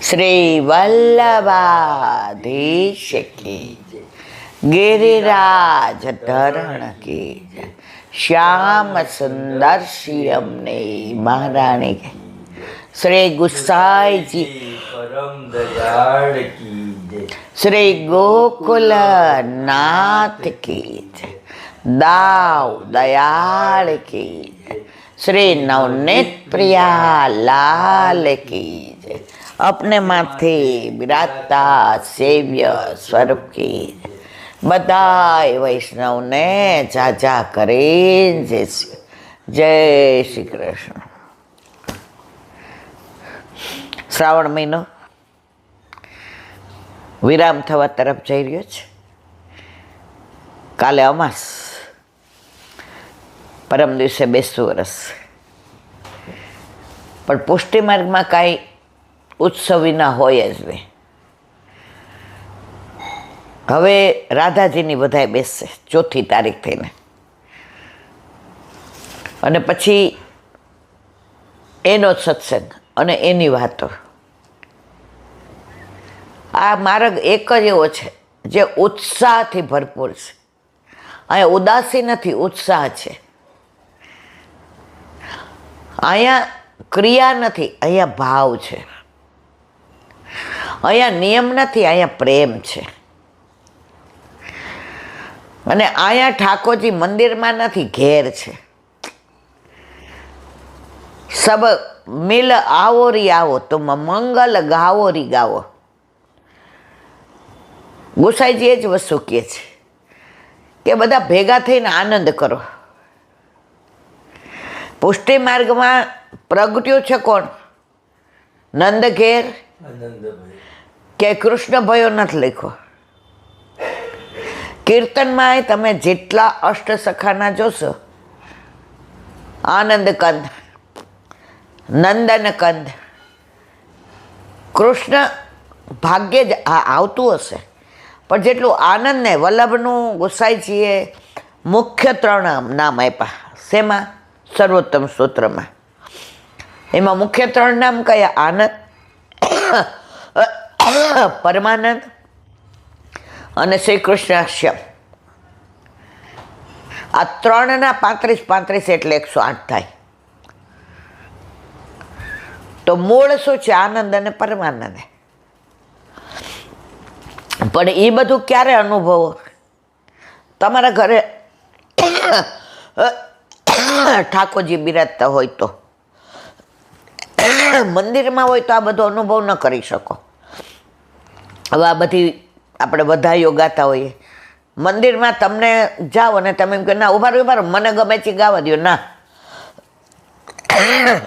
શ્રી વલ્લભાધીશ કી જય. गिरिराज धरण की जय. श्याम सुंदर श्यामने महारानी के श्री गुसाई जी परम दयाल की जय. श्री गोकुल नाथ की जय. दाव दयाल की जय. श्री नवनीत प्रिया लाल की जय. अपने माथे विराजता सेव्य स्वरूप की जय. બધાય વૈષ્ણવને જાજા કરીને જય શ્રી કૃષ્ણ. શ્રાવણ મહિનો વિરામ થવા તરફ જઈ રહ્યો છે. કાલે અમાસ, પરમ દિવસે બેસતું વરસ. પણ પુષ્ટિ માર્ગમાં કાંઈ ઉત્સવ વિના હોય જ નહીં. હવે રાધાજીની બધાય બેસશે 4મી તારીખ થઈને, અને પછી એનો સત્સંગ અને એની વાતો. આ માર્ગ એક જ એવો છે જે ઉત્સાહથી ભરપૂર છે. અહીંયા ઉદાસી નથી, ઉત્સાહ છે. અહીંયા ક્રિયા નથી, અહીંયા ભાવ છે. અહીંયા નિયમ નથી, અહીંયા પ્રેમ છે. અને અહીંયા ઠાકોરજી મંદિરમાં નથી, ઘેર છે. સબ મિલ આવો રી આવો તો મંગલ ગાવો રી ગાવો. ગોસાઈજી એ જ વસ્તુ કહે છે કે બધા ભેગા થઈને આનંદ કરો. પુષ્ટિ માર્ગમાં પ્રગટ્યું છે કોણ? નંદ ઘેર આનંદભાઈ કે કૃષ્ણ ભયો નથી લખ્યો. કીર્તનમાં તમે જેટલા અષ્ટસખાના જોશો, આનંદ કંદ, નંદન કંદ, કૃષ્ણ ભાગ્યે જ આવતું હશે, પણ જેટલું આનંદ ને વલ્લભનું ગોસાઈજીએ મુખ્ય 3 નામ આપ્યા. શેમાં? સર્વોત્તમ સ્તોત્રમાં. એમાં મુખ્ય 3 નામ કયા? આનંદ, પરમાનંદ અને શ્રી કૃષ્ણ શ્યામ. આ 3ના 35 એટલે 108 થાય. તો મૂળ શું છે? આનંદ અને પરમાનંદ. પણ એ બધું ક્યારે અનુભવો? તમારા ઘરે ઠાકોરજી બિરાજતા હોય તો. મંદિરમાં હોય તો આ બધો અનુભવ ન કરી શકો. હવે આ બધી આપણે વધાઈઓ ગાતા હોઈએ. મંદિરમાં તમને જાઓ અને તમે એમ કે ના ઉભા રહ્યો, મને ગમે છે ગાવા દો. ના,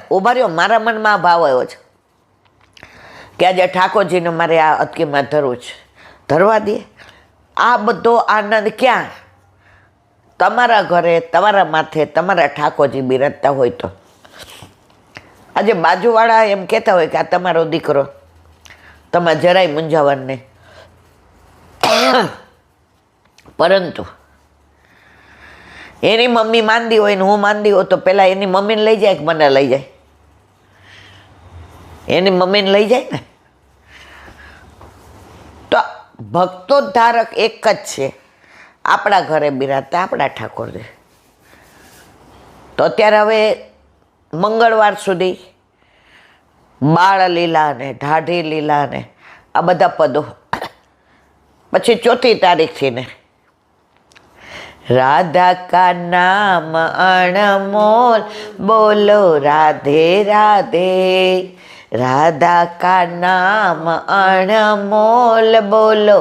ઉભા રહ્યો, મારા મનમાં આ ભાવ આવ્યો છે કે આજે ઠાકોરજીને મારે આ અટકીમાં ધરવું છે, ધરવા દે. આ બધો આનંદ ક્યાં? તમારા ઘરે, તમારા માથે તમારા ઠાકોરજી બિરાજતા હોય તો. આજે બાજુવાળા એમ કહેતા હોય કે આ તમારો દીકરો, તમારે જરાય મૂંઝાવાનું નહીં. પરંતુ એની મમ્મી માંદી હોય ને હું માંદી હોય તો પેલા એની મમ્મીને લઈ જાય કે મને લઈ જાય? એની મમ્મીને લઈ જાય ને. તો ભક્તો ધારક એક જ છે, આપણા ઘરે બિરાજતા આપણા ઠાકોરજી. તો અત્યારે હવે મંગળવાર સુધી બાળ લીલા ને ઢાઢી લીલા ને આ બધા પદો, પછી 4મી તારીખથી ને રાધા કા નામ અણમોલ બોલો રાધે રાધે. રાધા કા નામ અણમોલ બોલો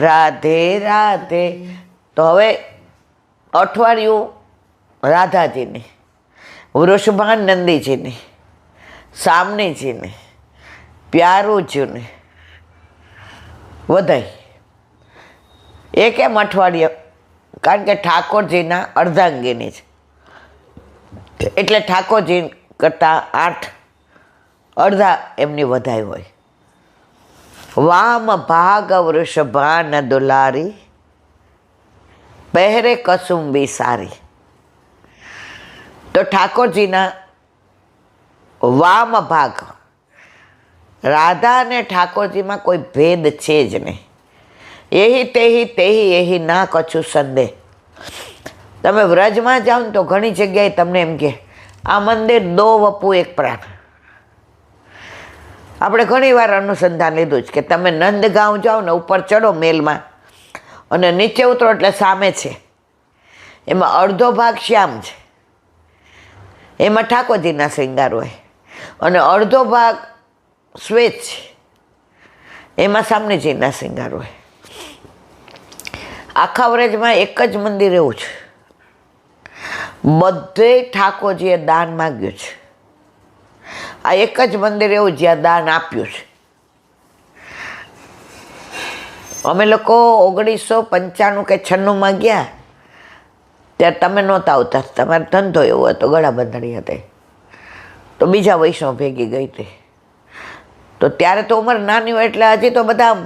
રાધે રાધે. તો હવે અઠવાડિયું રાધાજીની, વૃષભાનંદીજીની, સામનીજીની, પ્યારુજીની વધાઈ. એ કેમ અઠવાડિયે? કારણ કે ઠાકોરજીના અર્ધાંગીની છે, એટલે ઠાકોરજી કરતાં 8 અડધા એમની વધાઈ હોય. વામ ભાગ વૃષભાન દુલારી પહેરે કસુંબી સારી. તો ઠાકોરજીના વામ ભાગ રાધા અને ઠાકોરજીમાં કોઈ ભેદ છે જ નહીં. એહી તેહી તેહી એહી ના કછું સંદેહ. તમે વ્રજમાં જાઓ ને તો ઘણી જગ્યાએ તમને એમ કે આ મંદિર દો વપુ એક પ્રાણ. આપણે ઘણી વાર અનુસંધાન લીધું છે કે તમે નંદગાંવ જાઓ ને ઉપર ચડો મેલમાં અને નીચે ઉતરો એટલે સામે છે, એમાં અડધો ભાગ શ્યામ છે, એમાં ઠાકોરજીના શૃંગાર હોય, અને અડધો ભાગ શ્વેત છે, એમાં સામનેજીના શૃંગાર હોય. આખા વ્રજમાં એક જ મંદિર એવું છે, બધે ઠાકોરજીએ દાન માગ્યું છે. આ એક જ મંદિર એવું જ્યાં દાન આપ્યું છે. અમે લોકો 1995 કે 96 ગયા ત્યારે તમે નહોતા આવતા, તમારો ધંધો એવો હતો, ગળા બંધણી હતી, તો બીજા વૈષ્ણવ ભેગી ગઈ હતી. તો ત્યારે તો ઉંમર નાની હોય એટલે હજી તો બધા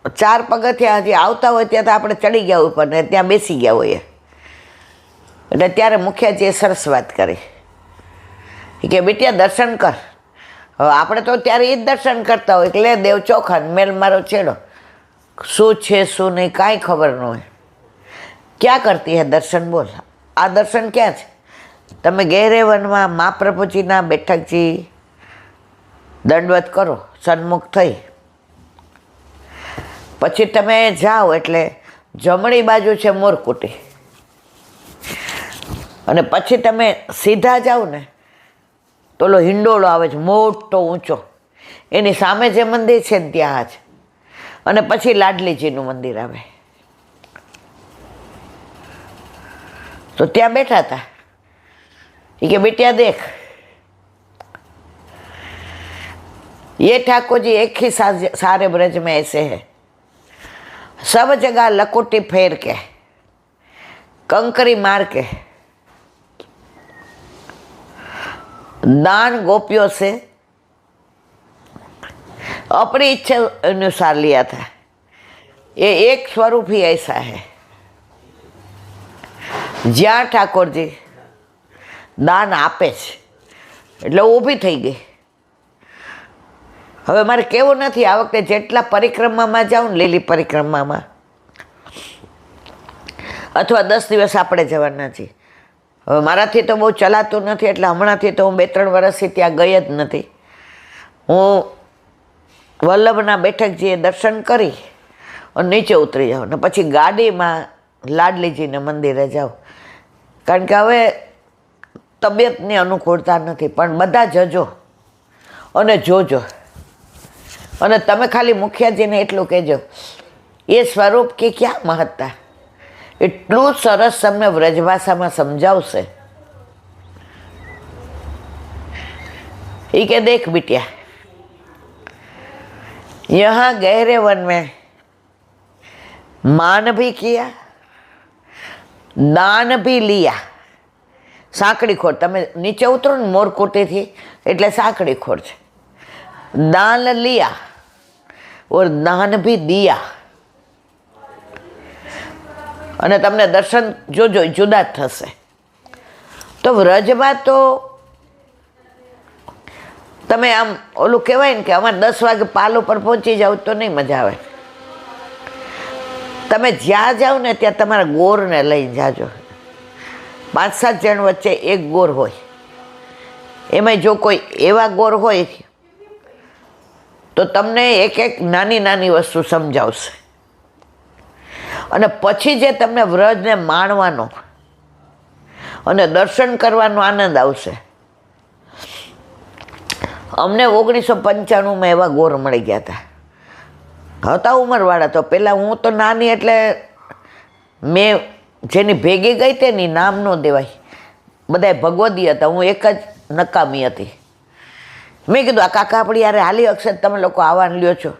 4 પગથિયા હજી આવતા હોય ત્યાં તો આપણે ચડી ગયા ઉપર ને ત્યાં બેસી ગયા હોઈએ. એટલે ત્યારે મુખિયાજીએ સરસ વાત કરી કે બેટિયા દર્શન કર. હવે આપણે તો ત્યારે એ જ દર્શન કરતા હોય એટલે દેવ ચોખા મેલ મારો છેડો, શું છે શું નહીં કાંઈ ખબર ન હોય. ક્યાં કરતી હે દર્શન બોલ, આ દર્શન ક્યાં છે? તમે ગેરેવનમાં મહાપ્રભુજીના બેઠકજી દંડવત કરો, સન્મુખ થઈ, પછી તમે જાઓ એટલે જમણી બાજુ છે મોરકુટી, અને પછી તમે સીધા જાઓ ને તો ઓલો હિંડોળો આવે છે મોટો ઊંચો, એની સામે જે મંદિર છે ને ત્યાં જ, અને પછી લાડલીજીનું મંદિર આવે. તો ત્યાં બેઠા હતા એ કે બેટિયા દેખ ये ठाकुर जी एक ही सारे ब्रज में ऐसे है, सब जगह लकोटी फेर के कंकरी मार के दान गोपियों से अपनी इच्छा अनुसार लिया था. ये एक स्वरूप ही ऐसा है. જ્યાં ઠાકોરજી દાન આપે છે એટલે ઊભી થઈ ગઈ. હવે મારે કેવું નથી, આ વખતે જેટલા પરિક્રમામાં જાઉં ને, લીલી પરિક્રમામાં, અથવા 10 દિવસ આપણે જવાના છીએ. હવે મારાથી તો બહુ ચલાતું નથી એટલે હમણાંથી તો હું 2-3 વર્ષથી ત્યાં ગઈ જ નથી. હું વલ્લભના બેઠકજીએ દર્શન કરી અને નીચે ઉતરી જાઉં ને પછી ગાડીમાં લાડલીજીને મંદિરે જાઉં. કારણ કે હવે તબિયતની અનુકૂળતા નથી, પણ બધા જજો અને જોજો. અને તમે ખાલી મુખિયાજીને એટલું કહેજો, એ સ્વરૂપ કે ક્યાં મહત્તા, એટલું સરસ તમને વ્રજભાષામાં સમજાવશે. એ કે દેખ बिटिया, यहाँ गहरे वन में मान भी किया, દાન ભી લિયા. સાંકડી ખોડ, તમે નીચે ઉતરો ને મોરકુટીથી એટલે સાંકડી ખોડ છે. દાન લિયા ઓર દાન ભી દિયા. અને તમને દર્શન જોજો જુદા જ થશે. તો વ્રજમાં તો તમે આમ ઓલું કહેવાય ને કે અમારે 10 વાગે પાલ ઉપર પહોંચી જાવ તો નહીં મજા આવે. તમે જ્યાં જાઓ ને ત્યાં તમારા ગોરને લઈને જાજો. 5-7 જણ વચ્ચે એક ગોર હોય, એમાં જો કોઈ એવા ગોર હોય તો તમને એક નાની નાની વસ્તુ સમજાવશે. અને પછી જે તમને વ્રજને માણવાનો અને દર્શન કરવાનો આનંદ આવશે. અમને 1995માં એવા ગોર મળી ગયા હતા ઉંમરવાળા. તો પહેલાં હું તો નાની એટલે મેં જેની ભેગી ગઈ તે ની નામ ન દેવાય, બધાય ભગવદી હતા, હું એક જ નકામી હતી. મેં કીધું આ કાકા આપણી યારે હાલી અક્ષર તમે લોકો આવવાનું લ્યો છો,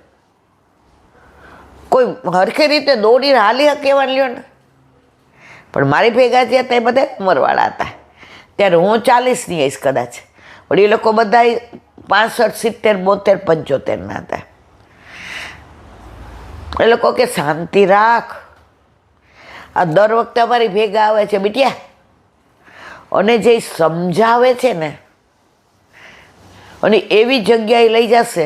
કોઈ હરખી રીતે દોડીને હાલી હકેવાનું લ્યો ને. પણ મારી ભેગા જે હતા એ બધા ઉંમરવાળા હતા. ત્યારે હું 40ની આવીશ કદાચ, પણ એ લોકો બધા 65, 70, 72, 75ના હતા. એ લોકો કે શાંતિ રાખ, આ દર વખતે અમારી ભેગા આવે છે બેટિયા, અને જે સમજાવે છે ને અને એવી જગ્યાએ લઈ જશે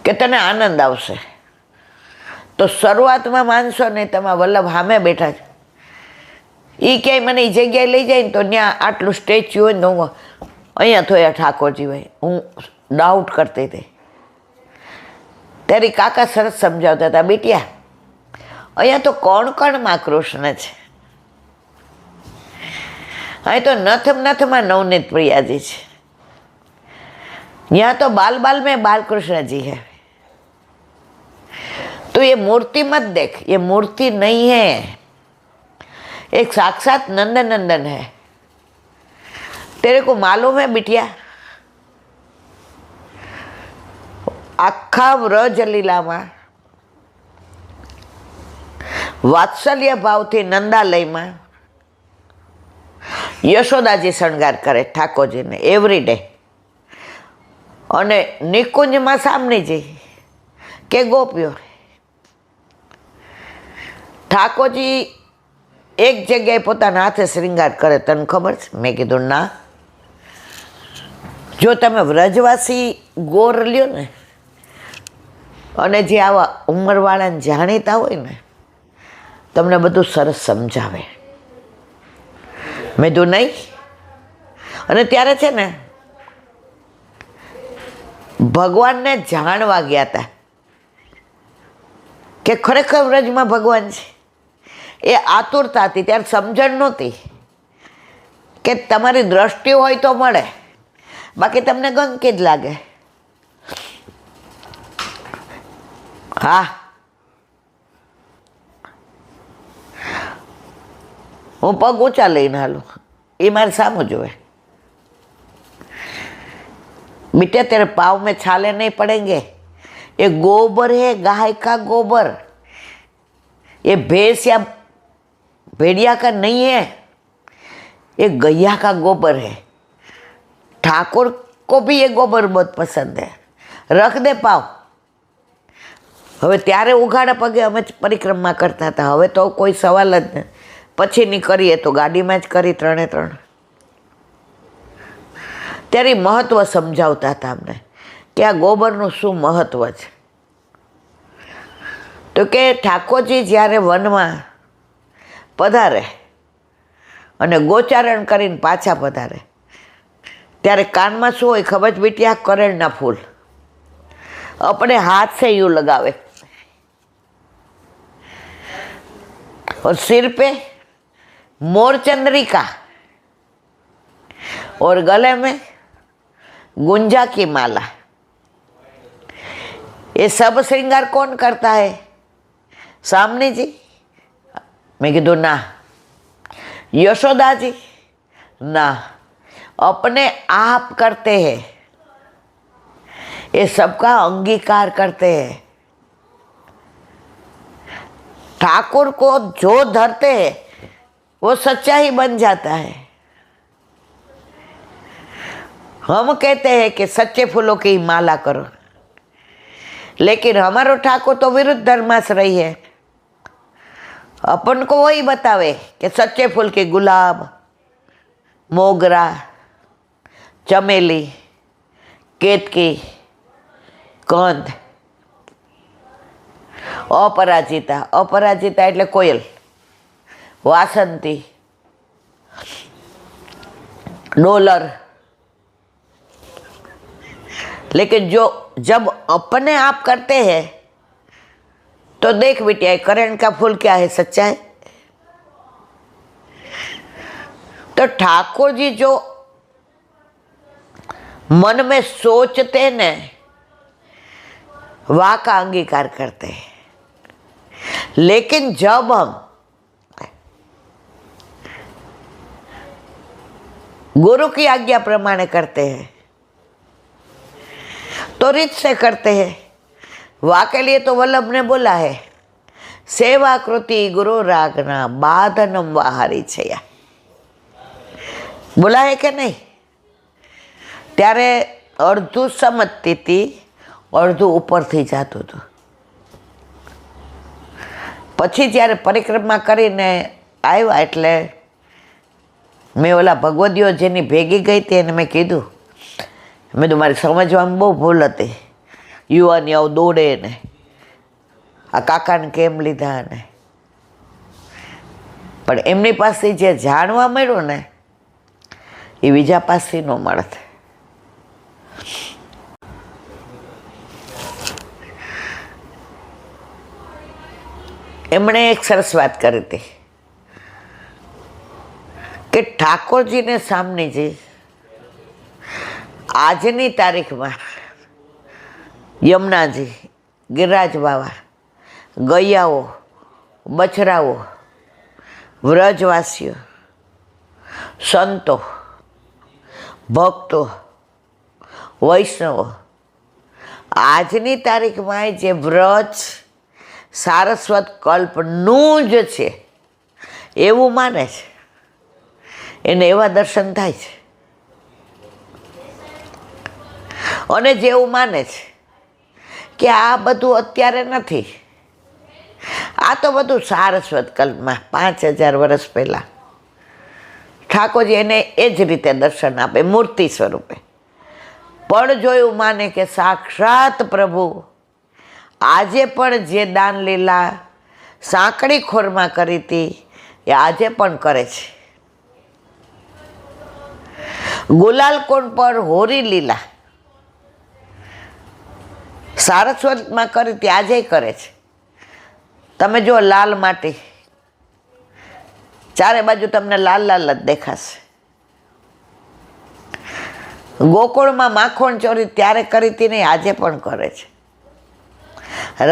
કે તને આનંદ આવશે. તો શરૂઆતમાં માનશો ને, તમારા વલ્લભ સામે બેઠા છે, એ ક્યાંય મને એ જગ્યાએ લઈ જાય ને તો ત્યાં આટલું સ્ટેચ્યુ હોય ને, હું અહીંયા થયા ઠાકોરજી ભાઈ, હું ડાઉટ કરતી હતી. ત્યારે કાકા સરસ સમજાવતા હતા, બેટિયા અહીંયા તો કોણ કૃષ્ણ છે, અહીં તો નથમાં નવનીત પ્રિયાજી છે, यहाँ तो बाल में बालकृष्ण जी है. तो ये मूर्ति मत देख, ये मूर्ति नहीं है, एक साक्षात नंदन है. तेरे को मालूम है बिटिया, आखा व्रज લીલામાં વાત્સલ્ય ભાવથી નંદાલયમાં યશોદાજી શણગાર કરે ઠાકોરજીને એવરી ડે. અને નિકુંજમાં સામનેજી કે ગોપીઓ, ઠાકોરજી એક જગ્યાએ પોતાના હાથે શ્રૃંગાર કરે, તને ખબર છે? મેં કીધું ના. જો તમે વ્રજવાસી ગોર લ્યો ને, અને જે આવા ઉંમરવાળાને જાણીતા હોય ને, તમને બધું સરસ સમજાવે. મેં કીધું નહીં. અને ત્યારે છે ને ભગવાનને જાણવા ગયા હતા કે ખરેખર વ્રજમાં ભગવાન છે. એ આતુરતા હતી, ત્યારે સમજણ નહોતી કે તમારી દ્રષ્ટિ હોય તો મળે, બાકી તમને ગંદકી જ લાગે. હા, હું પગ ઊંચા લઈને હાલું, એ મારે સામું જોવે. बेटा तेरे पाँव में छाले नहीं पड़ेंगे, ये गोबर है, गाय का गोबर, ये भैंस या भेड़िया का नहीं है, ये गैया का गोबर है. ठाकुर को भी ये गोबर बहुत पसंद है, रख दे पाँव. હવે ત્યારે ઉઘાડા પગે અમે પરિક્રમા કરતા હતા, હવે તો કોઈ સવાલ જ નહીં. પછીની કરીએ તો ગાડીમાં જ કરી, 3 ત્યારે મહત્ત્વ સમજાવતા હતા અમને કે આ ગોબરનું શું મહત્ત્વ છે. તો કે ઠાકોરજી જ્યારે વનમાં પધારે અને ગોચારણ કરીને પાછા પધારે, ત્યારે કાનમાં શું હોય ખબર જ બેટી? આ કરેણના ફૂલ अपने हाथ से यूं लगावे और सिर पे मोर चंद्रिका और गले में गुंजा की माला. ये सब श्रृंगार कौन करता है? सामने जी. मैं कीधु ना. यशोदा जी ना, अपने आप करते हैं. ये सबका अंगीकार करते हैं. ठाकुर को जो धरते हैं वो सच्चा ही बन जाता है. हम कहते हैं कि सच्चे फूलों की माला करो, लेकिन हमारो ठाकुर तो विरुद्ध धर्माश्रयी है. अपन को वही बतावे कि सच्चे फूल के गुलाब, मोगरा, चमेली, केतकी, कंद, अपराजिता. अपराजिता એટલે કોયલ, वासंती, डोलर. लेकिन जो जब अपने आप करते हैं तो देख बिटिया, करण का फूल क्या है? सच्चा है. तो ठाकुर जी जो मन में सोचते ने वहाँ का अंगीकार करते हैं. लेकिन जब हम गुरु की आज्ञा प्रमाणे करते हैं तो रीत से करते हैं. वहाँ के लिए तो वल्लभ ने बोला है, सेवा कृति गुरु रागना बाधनम वाहारी छया. बोला है कि नहीं? ત્યારે અડધું સમજતી હતી, અડધું ઉપરથી જતું હતું. પછી જ્યારે પરિક્રમા કરીને આવ્યા એટલે મેં ઓલા ભગવદીઓ જેની ભેગી ગઈ હતી એને મેં કીધું મેં તો મારી સમજવામાં બહુ ભૂલ હતી. યુવાની આવું દોડે ને આ કાકાને કેમ લીધા ને, પણ એમની પાસે જે જાણવા મળ્યું ને એ બીજા પાસે ન મળત. એમણે એક સરસ વાત કરી હતી કે ઠાકોરજીને સામનેજી આજની તારીખમાં યમુનાજી, ગિરિરાજ બાવા, ગૈયાઓ, બછરાઓ, વ્રજવાસીઓ, સંતો, ભક્તો, વૈષ્ણવો આજની તારીખમાં જે વ્રજ સારસ્વત કલ્પનું જ છે એવું માને છે, એને એવા દર્શન થાય છે. અને જેવું માને છે કે આ બધું અત્યારે નથી, આ તો બધું સારસ્વત કલ્પમાં 5000 વર્ષ પહેલાં ઠાકોરજી એને એ જ રીતે દર્શન આપે મૂર્તિ સ્વરૂપે. પણ જો એવું માને કે સાક્ષાત પ્રભુ આજે પણ જે દાન લીલા સાંકડી ખોરમાં કરી હતી એ આજે પણ કરે છે. ગુલાલ કોણ પર હોરી લીલા સારસ્વતમાં કરી હતી આજે કરે છે. તમે જો લાલ માટી, ચારે બાજુ તમને લાલ લાલ જ દેખાશે. ગોકુળમાં માખણ ચોરી ત્યારે કરી હતી નહીં, આજે પણ કરે છે.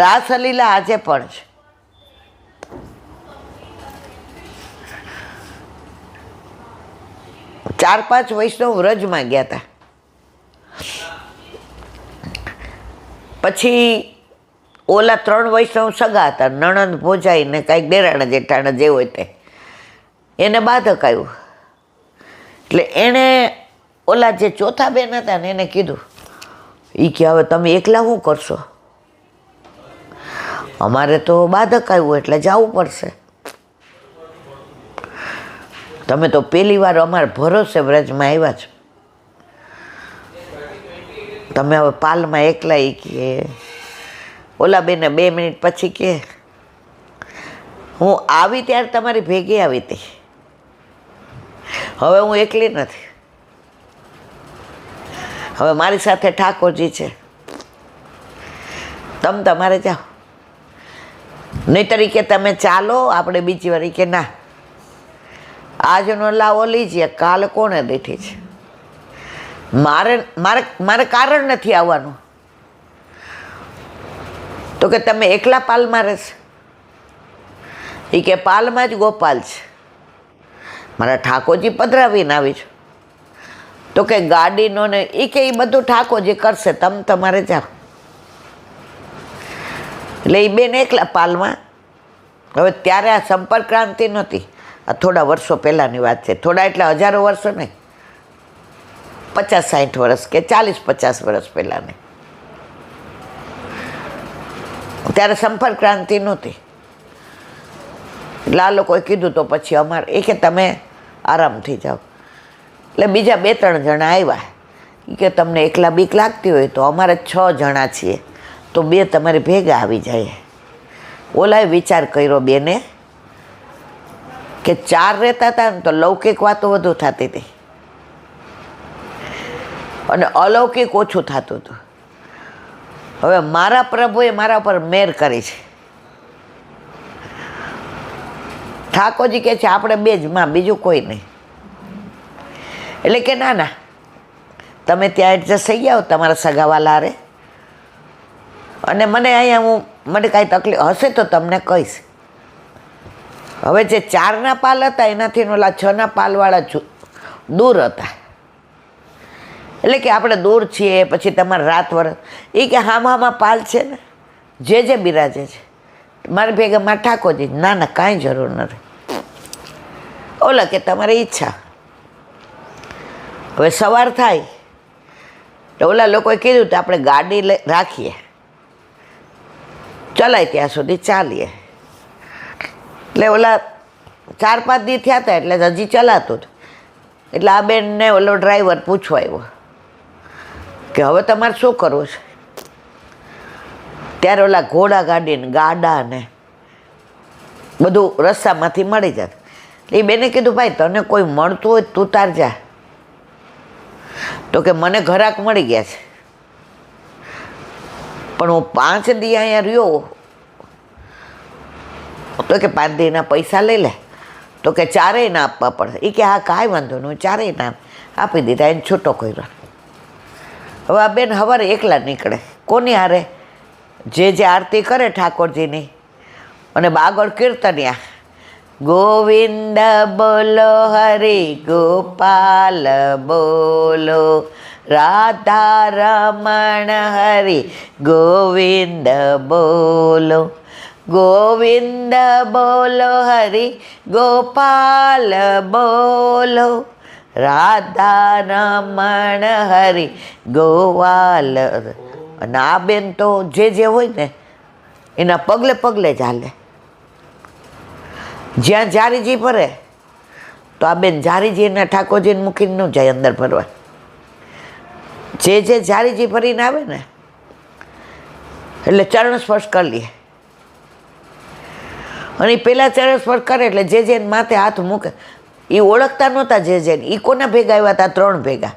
રાસલીલા આજે પણ છે. ચાર પાંચ વૈષ્ણવ વ્રજમાં ગયા હતા. પછી ઓલા 3 વૈષ્ણવ સગા હતા, નણંદ ભોજાઈ ને કાંઈક દેરાણા જેઠાણા જે હોય તે, એને બાધક આવ્યું. એટલે એણે ઓલા જે ચોથા બેન હતા ને એને કીધું, એ કે હવે તમે એકલા શું કરશો, અમારે તો બાધક આવ્યું એટલે જવું પડશે. તમે તો પહેલી વાર અમારા ભરોસે વ્રજમાં આવ્યા છો, તમે હવે પાલમાં એકલા. એ કે ઓલા બેને 2 મિનિટ પછી કે હું આવી ત્યારે તમારી ભેગી આવી હતી, હવે હું એકલી નથી, હવે મારી સાથે ઠાકોરજી છે, તમે તમારે જાઓ. નહીં તરીકે તમે ચાલો, આપણે બીજી વાર. કે ના, આજનો લાવો લીજીએ, કાલ કોણે દીઠી છે, મારે મારે મારે કારણ નથી આવવાનું. તો કે તમે એકલા પાલમાં રહેશે? એ કે પાલમાં જ ગોપાલ છે, મારા ઠાકોરજી પધરાવીને આવી છું. તો કે ગાડીનો ને એ કે એ બધું ઠાકોરજી કરશે, તમે તમારે જાઓ. એટલે એ બેન એકલા પાલમાં. હવે ત્યારે આ સંપર્ક ક્રાંતિ નહોતી, આ થોડા વર્ષો પહેલાંની વાત છે. થોડા એટલે હજારો વર્ષો નહીં, 50-60 વર્ષ કે 40-50 વર્ષ પહેલાંની. ત્યારે સંપર્ક ક્રાંતિ નહોતી. એટલે આ લોકોએ કીધું તો પછી અમારે એ કે તમે આરામથી જાઓ. એટલે બીજા 2-3 જણા આવ્યા. એ કે તમને એકલા બીક લાગતી હોય તો અમારે 6 જણા છીએ, તો 2 તમારે ભેગા આવી જાય. ઓલાએ વિચાર કર્યો બેને કે 4 રહેતા હતા ને તો લૌકિક વાતો વધુ થતી હતી અને અલૌકિક ઓછું થતું હતું. હવે મારા પ્રભુએ મારા પર મેર કરી છે. ઠાકોરજી કહે છે આપણે 2 જ માં, બીજું કોઈ નહીં. એટલે કે ના ના, તમે ત્યાં એડજસ્ટ થઈ જાઓ તમારા સગાવાલા હારે, અને મને અહીંયા મને કાંઈ તકલીફ હશે તો તમને કહીશ. હવે જે 4ના પાલ હતા એનાથી ઓલા 6ના પાલવાળા દૂર હતા. એટલે કે આપણે દૂર છીએ, પછી તમારે રાત વરસ. એ કે હામાં પાલ છે ને, જે બિરાજે છે મારે ભેગા મારા ઠાકોરજી. ના ના, કાંઈ જરૂર નથી. ઓલા કે તમારી ઈચ્છા. હવે સવાર થાય તો ઓલા લોકોએ કીધું તો આપણે ગાડી રાખીએ, ચલાય ત્યાં સુધી ચાલીએ. એટલે ઓલા 4-5 દી થયા હતા એટલે હજી ચલાતું હતું. એટલે આ બેનને ઓલો ડ્રાઈવર પૂછવા આવ્યો કે હવે તમારે શું કરવું છે. ત્યારે ઓલા ઘોડા ગાડીને ગાડા ને બધું રસ્તામાંથી મળી જાય. એ બેને કીધું ભાઈ તને કોઈ મળતું હોય તું તાર જા. તો કે મને ઘરાક મળી ગયા છે પણ હું 5 દી અહીંયા રહ્યો. તો કે 5 દીના પૈસા લઈ લે. તો કે 4 ના આપવા પડે. એ કે હા કાંઈ વાંધો નહીં, 4 ના આપી દીધા, એને છૂટો કર્યો. હવે આ બેન સવારે એકલા નીકળે. કોની હારે? જે આરતી કરે ઠાકોરજીની અને આગળ કીર્તનિયા ગોવિંદ બોલો હરે ગોપાલ બોલો રાધા રમણ હરે ગોવિંદ બોલો ગોવિંદ બોલો હરે ગોપાલ બોલો રાધા રમણ હરે ગોવાલ. અને આ બેન તો જે હોય ને એના પગલે પગલે જ હાલે. જ્યાં જારીજી ભરે તો આ બેન જારીજી એના ઠાકોરજીને મૂકીને ન જાય અંદર ભરવા. જે જારીજી ભરીને આવે ને એટલે ચરણ સ્પર્શ કરી લે. અને પેલા ચરણ સ્પર્શ કરે એટલે જે માથે હાથ મૂકે. એ ઓળખતા નહોતા જે એ કોના ભેગા આવ્યા હતા? 3 ભેગા.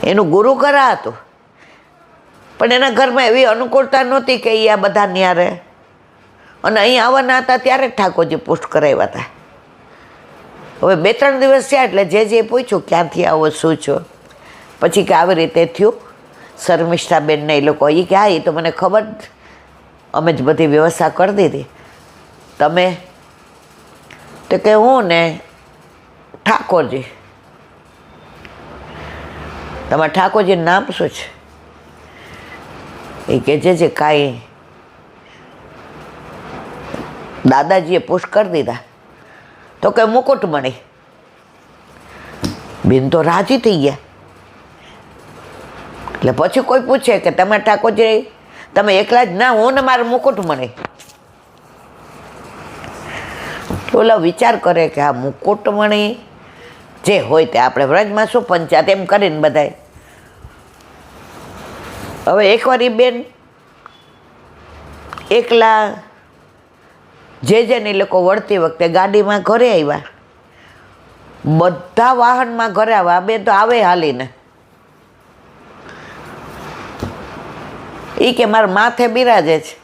એનું ગુરુ ઘરા હતું પણ એના ઘરમાં એવી અનુકૂળતા નહોતી કે એ આ બધા ન્યારે. અને અહીં આવવાના હતા ત્યારે જ ઠાકોરજી પુષ્ટ કરાવ્યા હતા. હવે 2-3 દિવસ થયા એટલે જે પૂછ્યું ક્યાંથી આવો શું છો. પછી કે આવી રીતે થયું શર્મિષ્ઠાબેનને એ લોકો. એ કે હા એ તો મને ખબર, અમે જ બધી વ્યવસ્થા કરી દીધી. તમે? તો કે હું ને ઠાકોરજી. તમારા ઠાકોરજીનું નામ શું છે? એ કે જે કાંઈ દાદાજીએ પુષ્ટ કરી દીધા. તો કે મુકુટમણી. બેન તો રાજી થઈ ગયા. એટલે પછી કોઈ પૂછે કે તમારા ઠાકોરજી તમે એકલા જ? ના, હું ને મારા મુકુટમણી. ઓલા વિચાર કરે કે આ મુકુટમણી જે હોય તે આપણે વ્રજમાં શું પંચાયત એમ કરીને બધાય. હવે એકવાર એ બેન એકલા જે લોકો વળતી વખતે ગાડીમાં ઘરે આવ્યા. બધા વાહનમાં ઘરે આવ્યા. બેન તો આવે હાલીને. એ કે મારા માથે બિરાજે છે,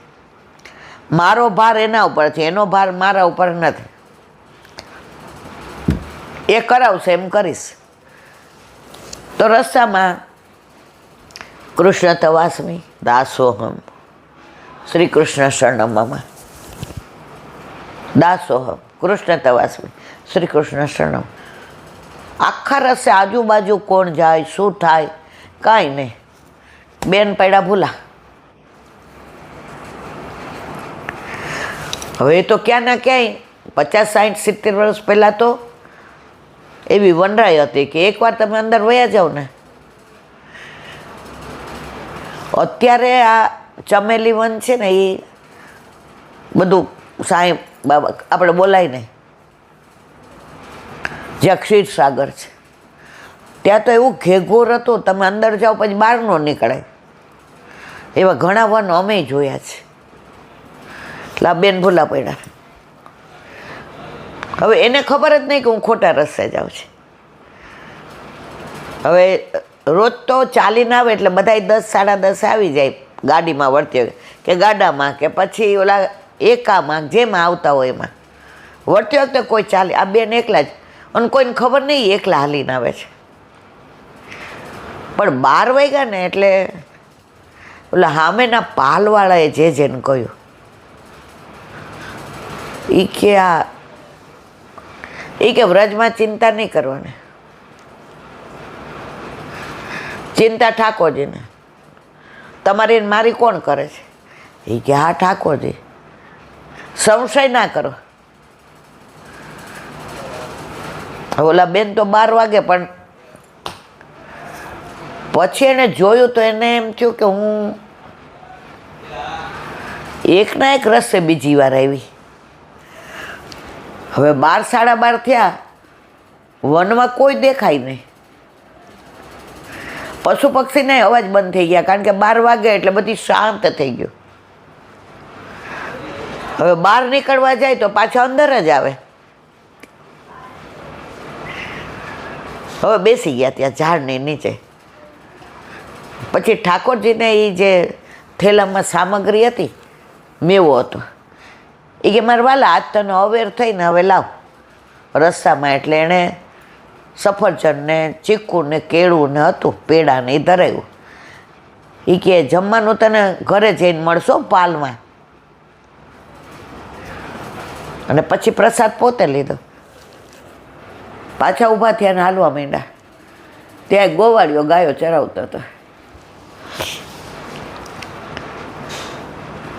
મારો ભાર એના ઉપર છે, એનો ભાર મારા ઉપર નથી. એ કરાવશે એમ કરીશ. તો રસ્તામાં કૃષ્ણ તવાસ્મી દાસોહમ શ્રી કૃષ્ણ શરણમમાં દાસોહમ કૃષ્ણ તવાસ્મી શ્રી કૃષ્ણ શરણમ. આખા રસ્તે આજુબાજુ કોણ જાય શું થાય કાંઈ નહીં. બેન પડ્યા ભૂલા. હવે તો ક્યાં ના ક્યાંય 50, 60, 70 વર્ષ પહેલાં તો એવી વનરાઈ હતી કે એકવાર તમે અંદર વયા જાઓ ને. અત્યારે આ ચમેલી વન છે ને એ બધું સાંઈ બાબા આપણે બોલાય નહીં. જ્યાં ક્ષીરસાગર છે ત્યાં તો એવું ઘેઘોર હતું, તમે અંદર જાઓ પછી બહાર ન નીકળાય. એવા ઘણા વન અમે જોયા છે. એટલે આ બેન ભૂલા પડ્યા. હવે એને ખબર જ નહીં કે હું ખોટા રસ્તે જાઉં છું. હવે રોજ તો ચાલીને આવે એટલે બધા 10, 10:30 આવી જાય ગાડીમાં વળતી હોય કે ગાડામાં કે પછી ઓલા એકામાં જેમાં આવતા હોય એમાં. વળતી વખતે કોઈ ચાલે. આ બેન એકલા જ. અને કોઈને ખબર નહીં એકલા હાલીને આવે છે. પણ 12 વાગ્યા ને એટલે ઓલા સામેના પાલવાળાએ જેને કહ્યું એ કે વ્રજમાં ચિંતા નહીં કરવાની, ચિંતા ઠાકોરજીને. તમારી મારી કોણ કરે છે? એ કે હા ઠાકોરજી. સંશય ના કરો. ઓલા બેન તો 12 વાગે પણ પછી એને જોયું તો એને એમ થયું કે હું એકના એક રસ્તે બીજી વાર આવી. હવે 12, 12:30 થયા, વનમાં કોઈ દેખાય નહીં. પશુ પક્ષીને અવાજ બંધ થઈ ગયા, કારણ કે 12 વાગે એટલે બધી શાંત થઈ ગયું. હવે બહાર નીકળવા જાય તો પાછા અંદર જ આવે. હવે બેસી ગયા ત્યાં ઝાડની નીચે. પછી ઠાકોરજીને એ જે થેલામાં સામગ્રી હતી, મેવો હતો, એ કે મારા વાલા આજ તને અવેર થઈને હવે લાવ રસ્તામાં. એટલે એણે સફરજન ને ચીકુ ને કેળું ને હતું, પેડા ને એ ધરાવ્યું. એ કે જમવાનું તને ઘરે જઈને મળશો પાલમાં. અને પછી પ્રસાદ પોતે લીધો. પાછા ઊભા થયા ને હાલવા માંડ્યા. ત્યાં એક ગોવાળિયો ગાયો ચરાવતો હતો.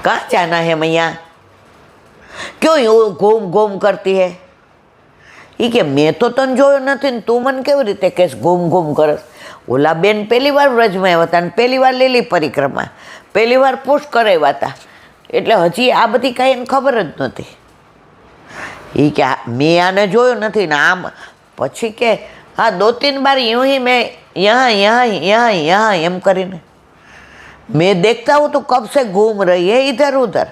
कहाँ जाना है मैया, क्यों यूँ घूम घूम करती है? એ કે મેં તો તને જોયો નથી ને તું મને કેવી રીતે કહેશ ઘૂમ ઘૂમ કરસ? ઓલા બેન પહેલી વાર વ્રજમાં આવ્યા હતા ને પહેલી વાર લીલી પરિક્રમા, પહેલી વાર પુષ્ટ કરાવ્યા હતા, એટલે હજી આ બધી કાંઈ એને ખબર જ નહોતી. એ કે મેં આને જોયો નથી ને આમ. પછી કે હા 2-3 બાર यूँ ही मैं यहाँ यहाँ यहाँ यहाँ એમ કરીને मैं देखता हूँ तो कब से घूम रही है इधर उधर.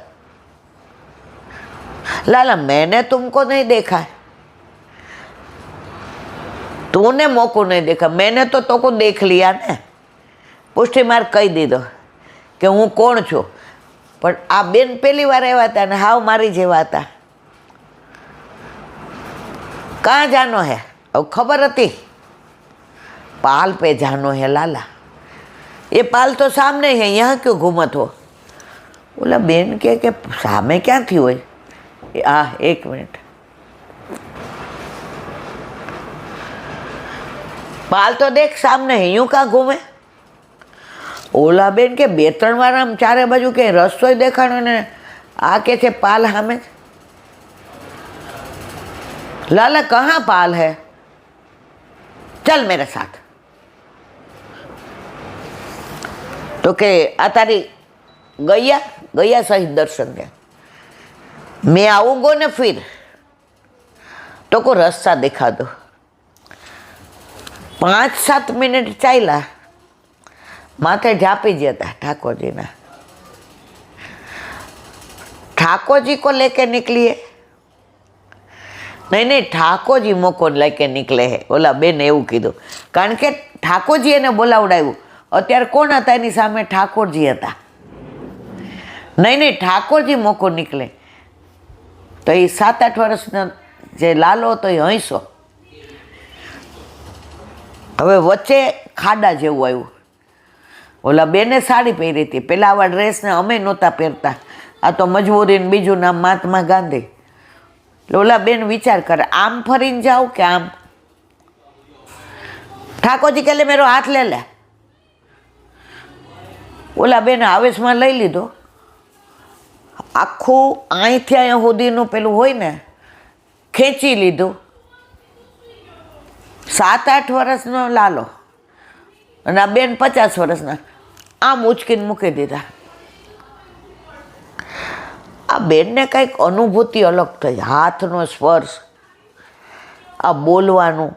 लाला मैंने तुमको नहीं देखा, तूने मोको नहीं देखा, मैंने तो तोको देख लिया ने. पुष्टि मार કહી દીધો કે હું કોણ છું. પણ આ બેન પહેલી વાર આવ્યા હતા ને હાવ મારી જેવા હતા. कहाँ जानो है? अब खबर હતી पाल पे जानो है लाला. ये पाल तो सामने है, यहाँ क्यों घूमत हो? बोला बेन के सामे क्यांથી હોય? हाँ 1 मिनट. पाल तो देख सामने है, यूं कहाँ घूमे? ओला बेन के 2-3 વાર આમ ચારે બાજુ કે રસ્તો દેખાણો ને આ કે છે પાલ સામે. लाला कहाँ पाल है? चल मेरे साथ. तो के आ तारी गैया सहित दर्शन दे. मैं आऊँगा न फिर तो को रास्ता दिखा दो. 5-7 मिनट चाला, माथे झापी जता ठाकुर जी ना. ठाकुर जी को लेके निकलिए. नहीं ठाकुर जी मोको लेके निकले है. ओला बेन एवं कीधुं, कारण के ठाकुरजी एने बोलावडाव्युं. अत्यारे कोण हता एनी सामे? ठाकुरजी हता. नहीं ठाकुरजी मोको निकले. तो ये 7-8 वर्षनो जे लालो तो ये हंसो. हवे वच्चे खाडा जेवुं आव्युं. ओला बेने साड़ी पहेरी थी, पेला आवा ड्रेस ने अमे नहोता पहेरता. आ तो मजबूरी ने बीजुं नाम महात्मा गांधी. लोला बेन विचार करे आम फरीने जाऊँ के आम? ठाकुर जी कहले मेरो हाथ ले ले. ओला बेन आवेश में लई लीधो. आखू अहींथी अहीं सुधीनुं पेलुं होय ने खेंची लीधुं. 7-8 वर्षनो लालो अने आ बेन 50 वर्षना. आम उचकीने मूकी दीधा. आ बेन ने कंईक अनुभूति अलग थई. हाथनो स्पर्श, आ बोलवानुं,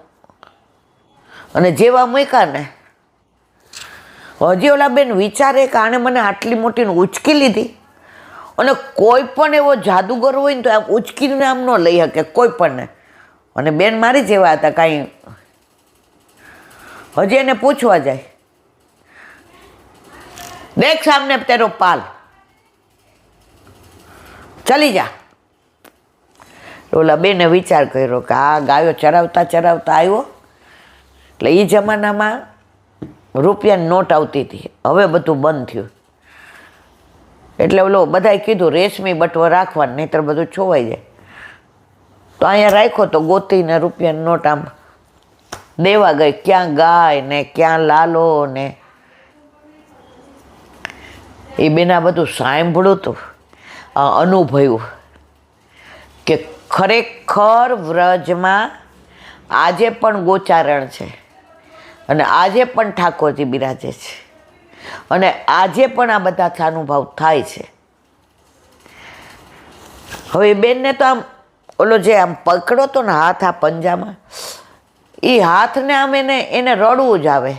अने जेवा मूक्या ने हजी ओला बेन विचारे के आने मने आटली मोटी उचकी लीधी. अने कोई पण एवो जादूगर होय ने तो आम उचकीने आम न लई शके कोई पण ने. अने बेन मारी जेवा हता. कांई हजी एने पूछवा जाय, देख सामने तेरो पाल, चली जा. ओला बेने विचार कर्यो के आ गायो चरावता चरावता आव्यो. એટલે એ જમાનામાં રૂપિયાની નોટ આવતી હતી, હવે બધું બંધ થયું. એટલે ઓલો બધાએ કીધું રેશમી બટવો રાખવાનું, નહીંતર બધું છોવાઈ જાય. તો અહીંયા રાખ્યો તો ગોતીને રૂપિયાની નોટ આમ દેવા ગઈ. ક્યાં ગાય ને ક્યાં લાલો ને એ બેના બધું સાંભળ્યું હતું, અનુભવ્યું કે ખરેખર વ્રજમાં આજે પણ ગોચારણ છે અને આજે પણ ઠાકોરજી બિરાજે છે અને આજે પણ આ બધા અનુભવ થાય છે. હવે બેનને તો આમ ઓલો જે આમ પકડો તો ને હાથ આ પંજામાં, એ હાથને આમ એને રડવું જ આવે.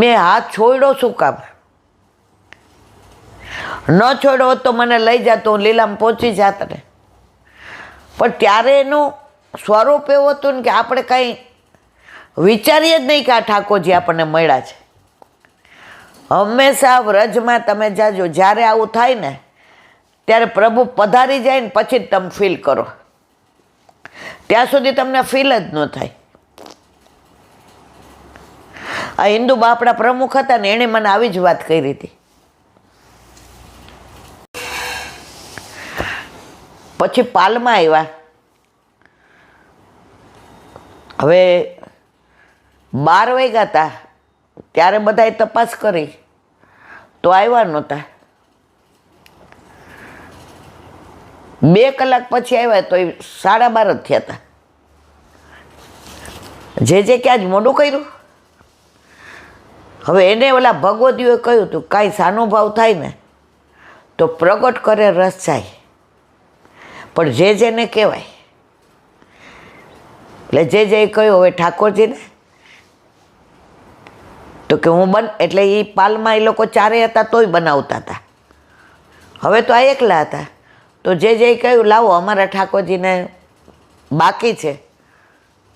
મેં હાથ છોડ્યો શું કામ? ન છોડ્યો હોત તો મને લઈ જાતો, હું લીલામાં પહોંચી જાત ને. પણ ત્યારે એનું સ્વરૂપ એવું હતું ને કે આપણે કંઈ વિચારીએ જ નહીં કે આ ઠાકોરજી આપણને મળ્યા છે. હંમેશા વ્રજમાં તમે જાજો, જ્યારે આવું થાય ને ત્યારે પ્રભુ પધારી જાય ને પછી જ તમે ફીલ કરો. ત્યાં સુધી તમને ફીલ જ ન થાય. આ હિન્દુ બાપડા પ્રમુખ હતા ને, એણે મને આવી જ વાત કરી હતી. પછી પાલમાં આવ્યા. હવે 12 વાગ્યા હતા ત્યારે બધાએ તપાસ કરી તો આવ્યા નહોતા. 2 કલાક પછી આવ્યા તો 12:30 જ થયા હતા. જે કે આજ મોડું કર્યું. હવે એને ઓલા ભગવદીઓએ કહ્યું હતું કાંઈ સાનુભાવ થાય ને તો પ્રગટ કરે રસ જાય, પણ જેને કહેવાય. એટલે જે કહ્યું હવે ઠાકોરજીને તો કે હું એટલે એ પાલમાં એ લોકો 4 હતા તોય બનાવતા હતા. હવે તો આ એકલા હતા. તો જે કહ્યું લાવો અમારા ઠાકોરજીને બાકી છે,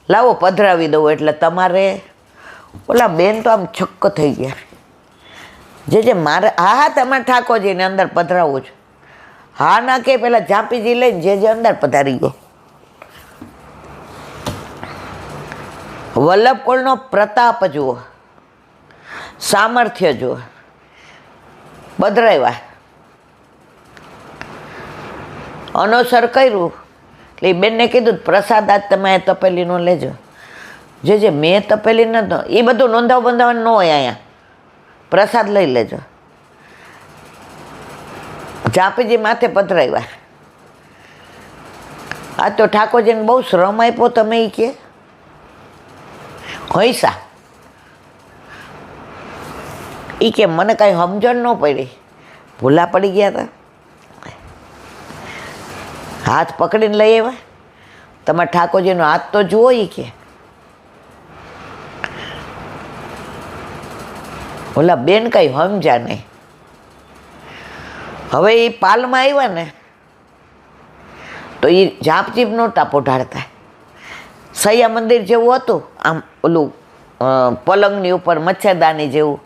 લાવો પધરાવી દઉં. એટલે તમારે ઓલા બેન તો આમ છક્ક થઈ ગયા. જે મારે હા તમારે ઠાકોરજીને અંદર પધરાવવું છે. હા ના કે પેલા ઝાંપીજી લઈને જે અંદર પધારી ગયો. વલ્લભકુળનો પ્રતાપ જુઓ, સામર્થ્ય જુઓ. પધરાવ્યા, અનોસર કર્યું. એટલે એ બેનને કીધું પ્રસાદ આજ તમે તપેલીનો લેજો. જે મેં તપેલી નતો એ બધું નોંધાવવાનું ન હોય. અહીંયા પ્રસાદ લઈ લેજો. ઝાંપીજી માથે પધરાવ્યા. આ તો ઠાકોરજીને બહુ શ્રમ આપ્યો તમે એ કે હૈસા. એ કે મને કાંઈ સમજણ ન પડી, ભૂલા પડી ગયા હતા. હાથ પકડીને લઈ આવ્યા. તમારા ઠાકોરજીનો હાથ તો જુઓ. એ કે ઓલા બેન કાંઈ સમજ્યા નહીં. હવે એ પાલમાં આવ્યા ને તો એ ઝાંપચીપ નહોતા પોઢાડતા. સૈયા મંદિર જેવું હતું, આમ ઓલું પલંગની ઉપર મચ્છરદાની જેવું.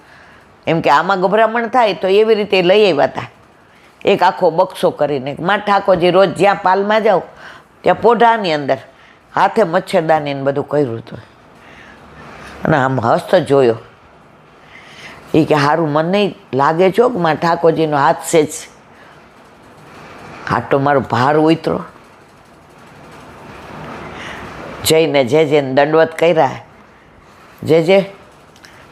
એમ કે આમાં ગભરામણ થાય તો એવી રીતે લઈ આવ્યા હતા, એક આખો બક્સો કરીને. માં ઠાકોરજી રોજ જ્યાં પાલમાં જાઓ ત્યાં પોઢાની અંદર હાથે મચ્છરદાની ને બધું કર્યું હતું. અને આમ હસ્ત જોયો. એ કે સારું મને લાગે છો કે માં ઠાકોરજીનો હાથ છે જ. આટલો મારો ભાર ઉતરો. જઈને જેને દંડવત કર્યા, જે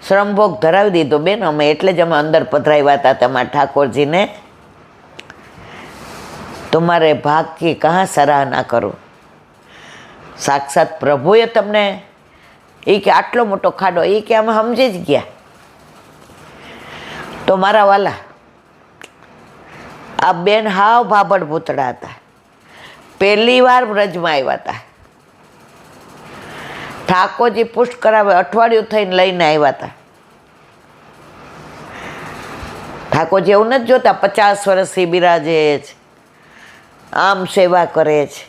શ્રમભોગ ધરાવી દીધો. બેન અમે એટલે જ અમે અંદર પધરાવ્યા હતા તમારા ઠાકોરજીને. તમારે ભાગ કી કહા સરાહના કરું. સાક્ષાત પ્રભુએ તમને એ કે આટલો મોટો ખાડો, એ કે અમે સમજી જ ગયા. તો મારા વાલા આ બેન હાવ ભાભડ ભૂતડા હતા. પહેલી વાર વ્રજમાં આવ્યા હતા. ઠાકોરજી પુષ્ટ કરાવે અઠવાડિયું થઈને લઈને આવ્યા હતા. ઠાકોરજી એવું નથી જોતા 50 વર્ષથી બિરાજે છે, આમ સેવા કરે છે.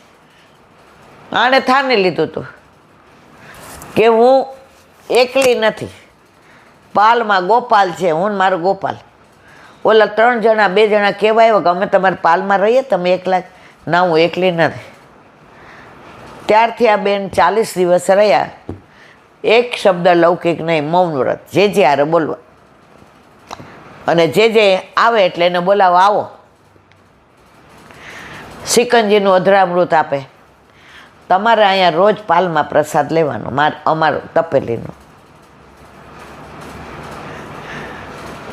આણે થાને લીધું હતું કે હું એકલી નથી, પાલમાં ગોપાલ છે, હું ને મારો ગોપાલ. ઓલા 3 જણા 2 જણા કહેવાય કે અમે તમારા પાલમાં રહીએ, તમે એકલા. ના, હું એકલી નથી. ત્યારથી આ બેન 40 દિવસ રહ્યા. એક શબ્દ લૌકિક નહીં, મૌન વ્રત. જે હારે બોલવા. અને જે આવે એટલે એને બોલાવો, આવો. સિકંજીનું અધરામૃત આપે. તમારે અહીંયા રોજ પાલમાં પ્રસાદ લેવાનો, અમારો તપેલીનો.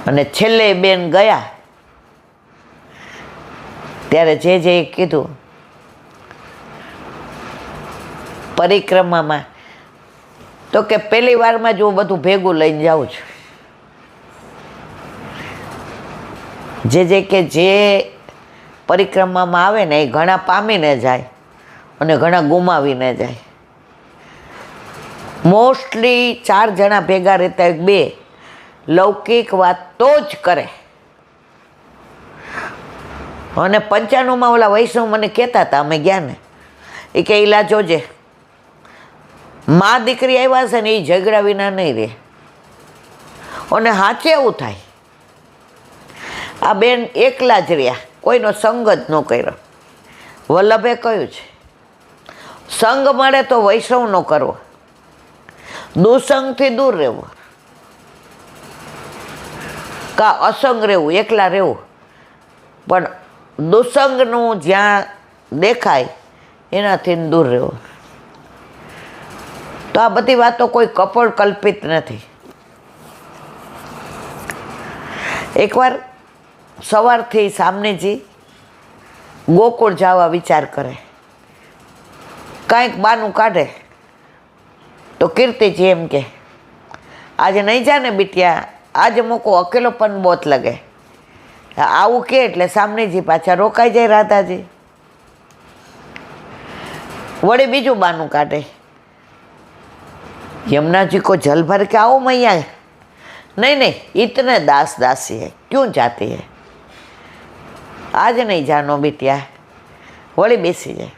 અને છેલ્લે બેન ગયા ત્યારે જે કીધું પરિક્રમામાં તો કે પહેલી વારમાં જ હું બધું ભેગું લઈને જાઉં છું. કે જે પરિક્રમામાં આવે ને એ ઘણા પામીને જાય અને ઘણા ગુમાવીને જાય. મોસ્ટલી 4 જણા ભેગા રહેતા 2 લૌકિક વાતો જ કરે. અને 95માં ઓલા વૈષ્ણવ મને કહેતા હતા, અમે ગયા ને, એ કે ઈલા જોજે, માં દીકરી આવ્યા છે ને એ ઝઘડા વિના નહીં રહે. અને સાચે એવું થાય. આ બેન એકલા જ રહ્યા, કોઈનો સંગ જ ન કર્યો. વલ્લભે કહ્યું છે, સંગ મળે તો વૈષ્ણવ ન કરવો, દુસંગથી દૂર રહેવું, કા અસંગ રહેવું, એકલા રહેવું. પણ દુસંગનું જ્યાં દેખાય એનાથી દૂર રહેવું. તો આ બધી વાતો કોઈ કપોળ કલ્પિત નથી. એકવાર સવારથી સામનેજી ગોકુળ જવા વિચાર કરે, કાંઈક બાનું કાઢે તો કીર્તિજી એમ કે આજે નહીં જા ને બિટિયા, આજે મૂકો અકેલો પણ બોત લગે. આવું કે એટલે સામનેજી પાછા રોકાઈ જાય રાધાજી. વળી બીજું બાનું કાઢે, यमुना जी को जल भर के आओ मैया. नहीं नहीं, इतने दास दासी है, क्यों जाती है, आज नहीं जानो बिटिया. वળી બેસી જાય.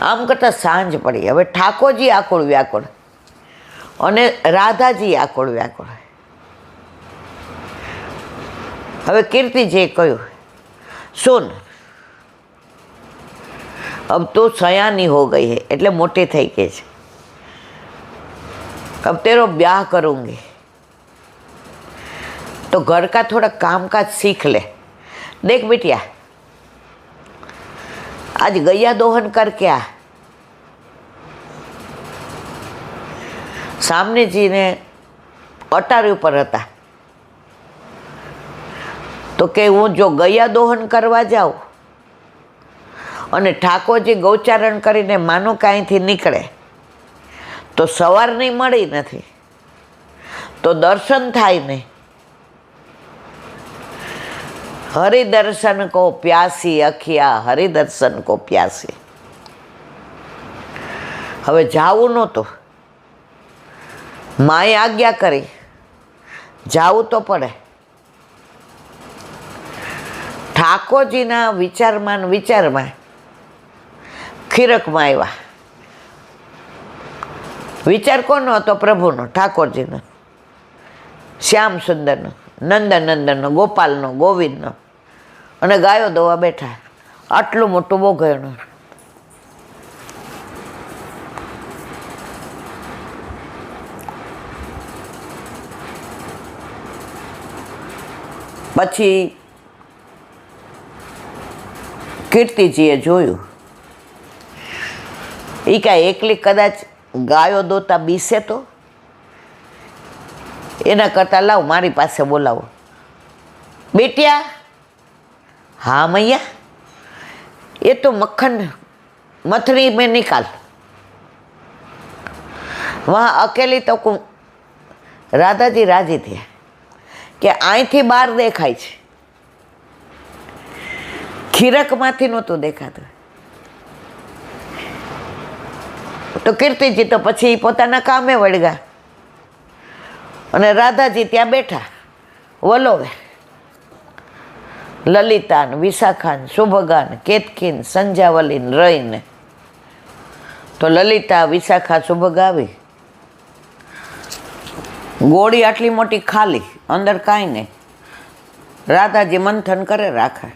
આમ કરતાં સાંજ પડી. હવે ઠાકોરજી આકુળ વ્યાકુળ અને રાધાજી આકુળ વ્યાકુળ. હવે કીર્તિજીએ કહ્યું, સુન, अब तो सयानी हो गई है, એટલે મોટી થઈ ગઈ છે. अब तेरो ब्याह करूँगी तो घर का थोड़ा काम काज सीख ले. देख बिटिया, आज गैया दोहन करके आ. सामने जी ने अटारी पर હતા તો કે હું જો ગૈયા દોહન કરવા જાઉં અને ઠાકોરજી ગૌચારણ કરીને માનો કાંઈથી નીકળે તો સવારની મળી નથી, તો દર્શન થાય નહીં. હરિદર્શન કો પ્યાસી અખિયા, હરિદર્શન કો પ્યાસી. હવે જાવું નહોતું, માએ આજ્ઞા કરી, જાવું તો પડે. ઠાકોરજીના વિચારમાં ખીરકમાં આવ્યા. વિચાર કોનો હતો? પ્રભુનો, ઠાકોરજીનો, શ્યામ સુંદરનો, નંદનંદનનો, ગોપાલનો, ગોવિંદનો. અને ગાયો દોવા બેઠા. આટલું મોટું બોઘણું. પછી કીર્તિજીએ જોયું, એ કાંઈ એકલી કદાચ ગાયો દોતા બીસે તો, એના કરતાં લાવ મારી પાસે બોલાવો. બેટિયા, हाँ मैया, ये तो मक्खन मथनी में निकाल. वहाँ अकेली तो राधाजी राजी थे કે અહીંથી બહાર દેખાય છે, ખીરકમાંથી નહોતું દેખાતું. તો કીર્તિજી તો પછી પોતાના કામે વળગ્યા અને રાધાજી ત્યાં બેઠા વલોવે. લલિતાન, વિશાખાન, શુભગાન, કેતકીન, સંજાવલીન રહીને. તો લલિતા, વિશાખા, શુભગા આવી. ગોળી આટલી મોટી ખાલી, અંદર કાંઈ નહીં. રાધાજી મંથન કરે રાખે.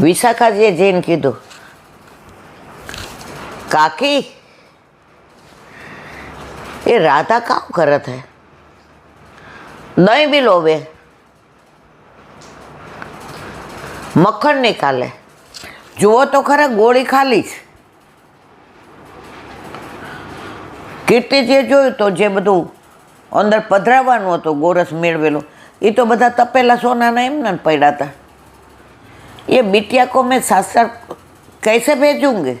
વિશાખાજીએ જઈને કીધું, કાકી એ રાધા કામ કરત હે, દહીં બી લોવે, મક્ખણ નિકાલે. જુઓ તો ખરા, ગોળી ખાલી છે. કીર્તિજીએ જોયું તો જે બધું અંદર પધરાવવાનું હતું, ગોરસ મેળવેલું, એ તો બધા તપેલા સોનાના એમના પડ્યા હતા. ये बिटिया को मैं साथ साथ कैसे भेजूंगी?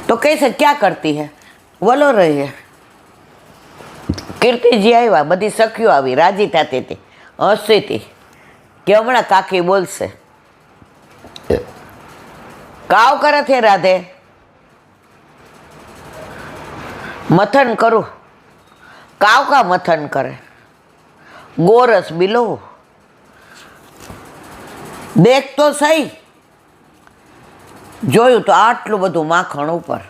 तो कैसे क्या करती है? वलो रही है. કીર્તિજી આવ્યા, બધી સખીઓ આવી, રાજી થતી હતી, હસતી હતી કે હમણાં કાકી બોલશે. કાવ કરે છે રાધે? મથન કરું, કાવકા મથન કરે, ગોરસ બિલો, દેખ તો સહી, જોયું તો આટલું બધું માખણ ઉપર.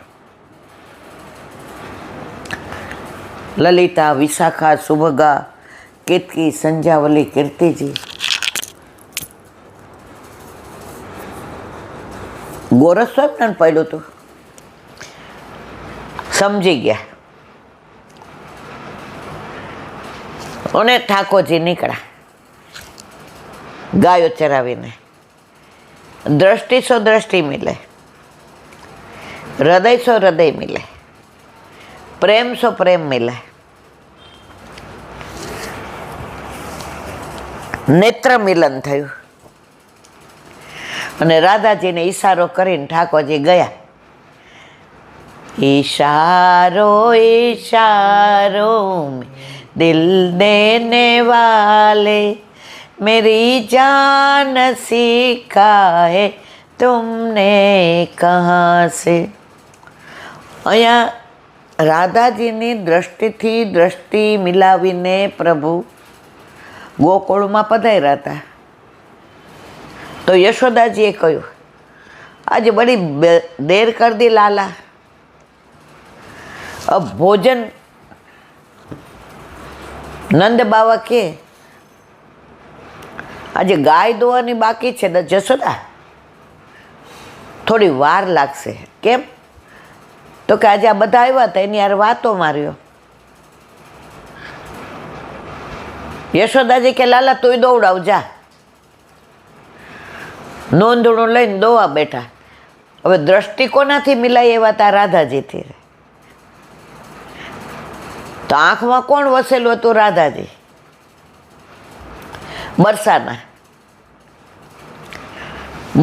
લલિતા, વિશાખા, સુભગા, કેતકી, સંજાવલી, કીર્તિજી, ગોરસ સ્વપ્ન પડ્યું હતું, સમજી ગયા. અને ઠાકોરજી નીકળ્યા ગાયો ચરાવીને. દ્રષ્ટિ સો દ્રષ્ટિ મિલે, હૃદય સો હૃદય મિલે, પ્રેમ સો પ્રેમ મિલે. નેત્ર મિલન થયું અને રાધાજીને ઈશારો કરીને ઠાકોરજી ગયા. ઈશારો ઈશારો દિલ દેને વાલે, मेरी जान सीखा है तुमने कहाँ से. અહીંયા રાધાજીની દ્રષ્ટિથી દ્રષ્ટિ મિલાવીને પ્રભુ ગોકુળમાં પધાર્યા હતા. તો યશોદાજીએ કહ્યું, આજે બડી દેર કર દી લાલા, અબ ભોજન. નંદ બાવા કે આજે ગાય દોવાની બાકી છે ને જશોદા, થોડી વાર લાગશે. કેમ? તો કે આજે આ બધા આવ્યા હતા, એની યાર વાતો માર્યો. યશોદાજી કે લાલા તુંય દોવડાવ જા. નોંધણું લઈને દોવા બેઠા. હવે દ્રષ્ટિ કોનાથી મિલાય એવા તા રાધાજીથી. તો આંખમાં કોણ વસેલું હતું? રાધાજી. બરસાના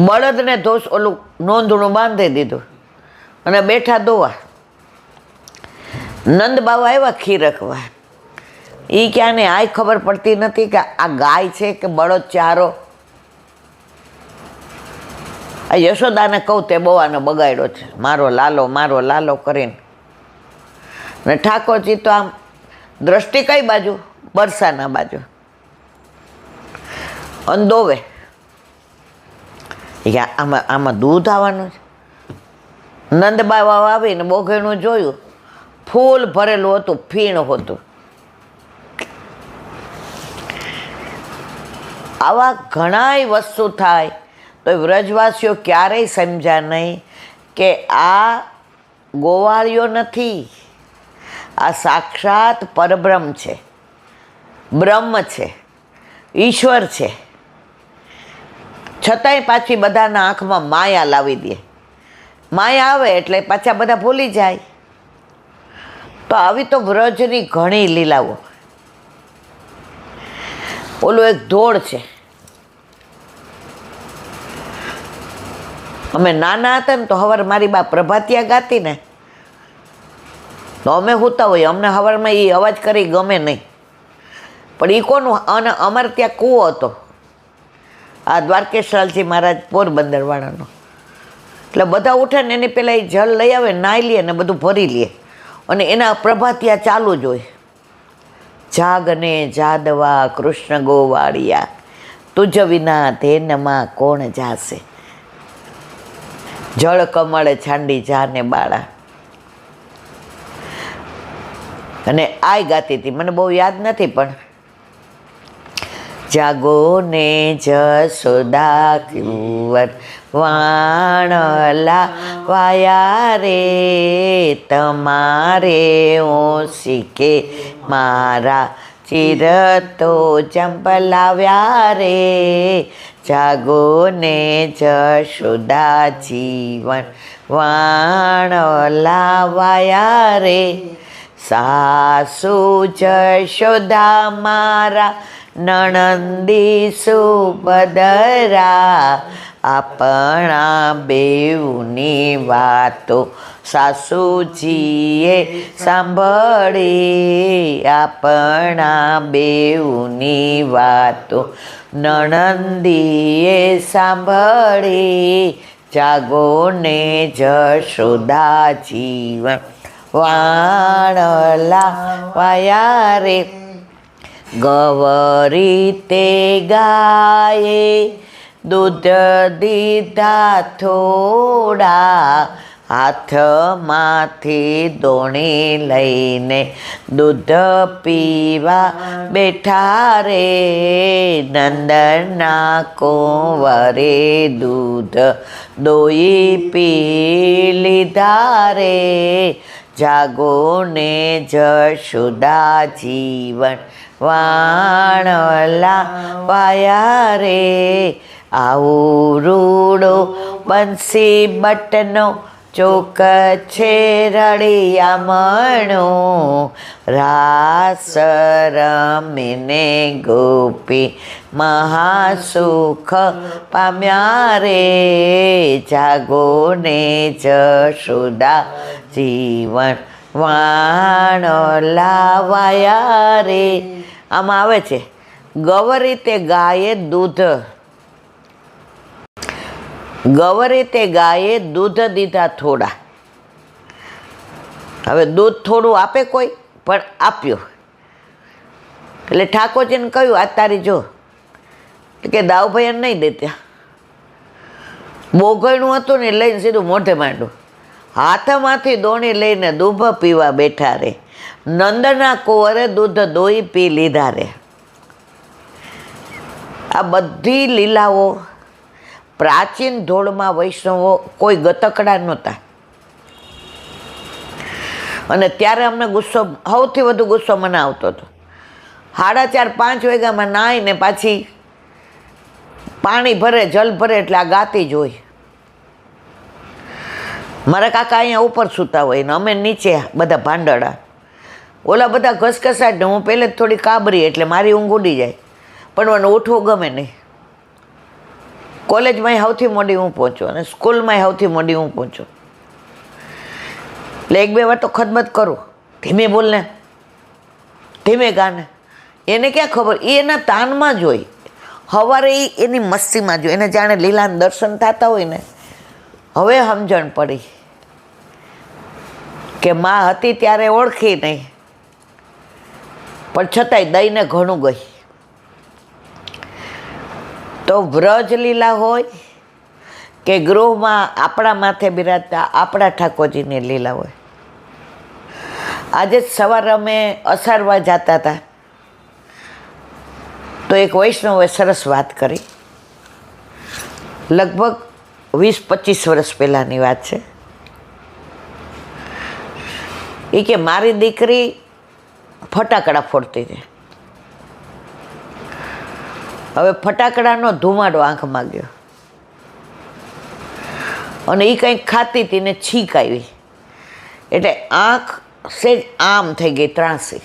બળદને ધોષ ઓલું નોંધણું બાંધી દીધું અને બેઠા દોવા. નંદ બાવા આવ્યા ખીરકવા. એ ક્યાં ને આય ખબર પડતી નથી કે આ ગાય છે કે બળદ ચારો. આ યશોદાને કહું તે બવાને બગાડ્યો છે, મારો લાલો કરીને. અને ઠાકોરજી તો આમ દ્રષ્ટિ કઈ બાજુ? બરસાના બાજુ. અંદોવે આમાં દૂધ આવવાનું છે. નંદબાવા આવીને બોઘેણું જોયું, ફૂલ ભરેલું હતું, ફીણ હતું. આવા ઘણાય વસ્તુ થાય તો વ્રજવાસીઓ ક્યારેય સમજ્યા નહીં કે આ ગોવાળીઓ નથી, આ સાક્ષાત પરબ્રહ્મ છે, બ્રહ્મ છે, ઈશ્વર છે. છતાંય પાછી બધાના આંખમાં માયા લાવી દે. માયા આવે એટલે પાછા બધા ભૂલી જાય. તો આવી તો વ્રજની ઘણી લીલાઓ. ઓલું એક ધોળ છે. અમે નાના હતા ને તો હવાર મારી બા પ્રભાતિયા ગાતી ને તો અમે હોતા હોઈએ, અમને હવારમાં એ અવાજ કરી ગમે નહીં. પણ એ કોનું? અને અમારે ત્યાં કૂવો હતો, આ દ્વારકેશ્વરજી મહારાજ પોરબંદરવાળાનો. એટલે બધા ઉઠે ને એની પહેલાં એ જળ લઈ આવે, નાહી લે ને બધું ભરી લે અને એના પ્રભાતિયા ચાલુ જ હોય. જાગને જાદવા કૃષ્ણ ગોવાળિયા, તુજ વિના ધેનમાં કોણ જાશે, જળ કમળ છાંડી જાને બાળા. અને આય ગાતી હતી, મને બહુ યાદ નથી પણ જાગો ને જશોદા કુંવર વાણલા વાયા રે, તમારે ઓશીકે મારા ચિરતો ચંપલાવ્યા રે. જાગો ને જશોદા જીવન વાણલા વાયા રે, સાસુ જશોદા મારા નણંદી સુભદ્રા, આપણા બેઉની વાતો સાસુજીએ સાંભળી, આપણા બેઉની વાતો નણંદીએ સાંભળી. જાગો ને જશોદા જીવન વાણલા વાયા રે ગવરી તે ગાયે દૂધ દીધા થોડા હાથમાંથી દોણી લઈને દૂધ પીવા બેઠા રે નંદના કુંવરે દૂધ દોઈ પી લીધા રે જાગો ને જશોદા જીવન વાણલા વાયા રે આવું રૂડો બંસી બટનો ચોક છે રળિયામણો રાસ રમીને ગોપી મહાસુખ પામ્યા રે જાગો ને જશોદા જીવન વાણલા વાયા રે. આમાં આવે છે ગવરી તે ગાયે દૂધ ગવરે તે ગાયે દૂધ દીધા થોડા. હવે દૂધ થોડું આપે કોઈ પણ આપ્યું એટલે ઠાકોરજીને કહ્યું આ તારી જો કે દાઉભાઈ નહીં દેતા બોઘણું હતું ને લઈને સીધું મોઢે માંડું હાથમાંથી દોણી લઈને દૂધ પીવા બેઠા રે નંદના કુંવરે દૂધ દોઈ પી લીધા રે. આ બધી લીલાઓ પ્રાચીન ધોળમાં વૈષ્ણવો કોઈ ગતકડા નહોતા અને ત્યારે અમને ગુસ્સો સૌથી વધુ ગુસ્સો મને આવતો હતો. 4:30-5 વાગ્યામાં નાહીને પાછી પાણી ભરે જલ ભરે એટલે આ ગાતી જ હોય. મારા કાકા અહીંયા ઉપર સૂતા હોય ને અમે નીચે બધા ભાંડડા ઓલા બધા ઘસઘસાટ ને હું પહેલે જ થોડી કાબરી એટલે મારી ઊંઘ ઉડી જાય પણ મને ઉઠવું ગમે નહીં. કોલેજમાં સૌથી મોડી હું પહોંચું અને સ્કૂલમાં સૌથી મોડી હું પહોંચું એટલે 1-2 વાર તો ખદમત કરું ધીમે બોલને ધીમે ગાને. એને ક્યાં ખબર એ એના તાનમાં જ હોય સવારે એ એની મસ્તીમાં જ હોય એને જાણે લીલાના દર્શન થતા હોય ને. હવે સમજણ પડી કે માં હતી ત્યારે ઓળખી નહીં પણ છતાંય દઈને ઘણું ગઈ. તો વ્રજ લીલા હોય કે ગૃહમાં આપણા માથે બિરાજતા આપણા ઠાકોરજીની લીલા હોય. આજે જ સવારે અમે અસારવા જતા હતા તો એક વૈષ્ણવે સરસ વાત કરી. લગભગ 20-25 વર્ષ પહેલાંની વાત છે. એ કે મારી દીકરી ફટાકડા ફોડતી હતી. હવે ફટાકડાનો ધુમાડો આંખમાં ગયો અને એ કંઈક ખાતી હતી ને છીક આવી એટલે આંખ સેજ આમ થઈ ગઈ ત્રાસી.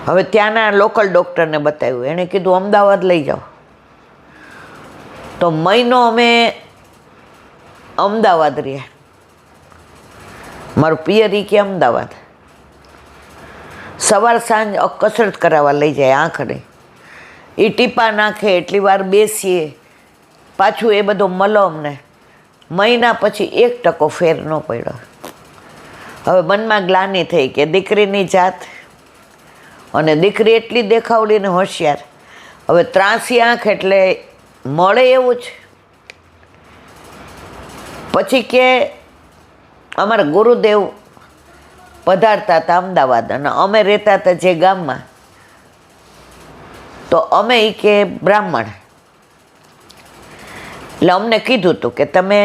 હવે ત્યાંના લોકલ ડૉક્ટરને બતાવ્યું. એણે કીધું અમદાવાદ લઈ જાઓ. તો મહિનો અમે અમદાવાદ રહ્યા. મારું પિયર ઈ કે અમદાવાદ સવાર સાંજ કસરત કરાવવા લઈ જાય આંખને. એ ટીપા નાખે એટલી વાર બેસીએ પાછું એ બધો મલમ ને મહિના પછી 1% ફેર ન પડ્યો. હવે મનમાં ગ્લાનિ થઈ કે દીકરીની જાત અને દીકરી એટલી દેખાવડી ને હોશિયાર. હવે ત્રાસી આંખ એટલે મળે એવું જ. પછી કે અમારા ગુરુદેવ પધારતા હતા અમદાવાદ અને અમે રહેતા હતા જે ગામમાં તો અમે એ કે બ્રાહ્મણ એટલે અમને કીધું હતું કે તમે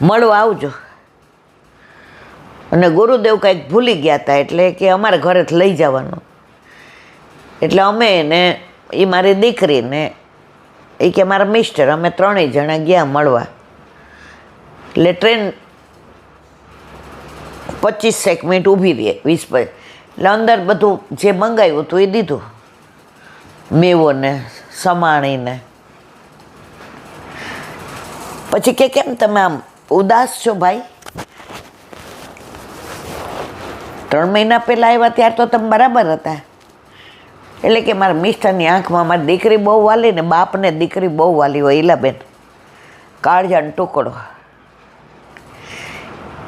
મળવા આવજો. અને ગુરુદેવ કંઈક ભૂલી ગયા હતા એટલે કે અમારા ઘરેથી લઈ જવાનું. એટલે અમે ને એ મારી દીકરીને એ કે મારા મિસ્ટર અમે 3 જણા ગયા મળવા. એટલે ટ્રેન 25 મિનિટ ઊભી રહી 20 એટલે અંદર બધું જે મંગાવ્યું હતું એ દીધું મેવોને સમાણીને. પછી કે કેમ તમે આમ ઉદાસ છો ભાઈ? 3 મહિના પહેલાં આવ્યા ત્યારે તો તમે બરાબર હતા. એટલે કે મારા મિસ્ટરની આંખમાં મારી દીકરી બહુ વાલી ને બાપને દીકરી બહુ વાલી હોય ઈલાબેન કાળજાનો ટુકડો.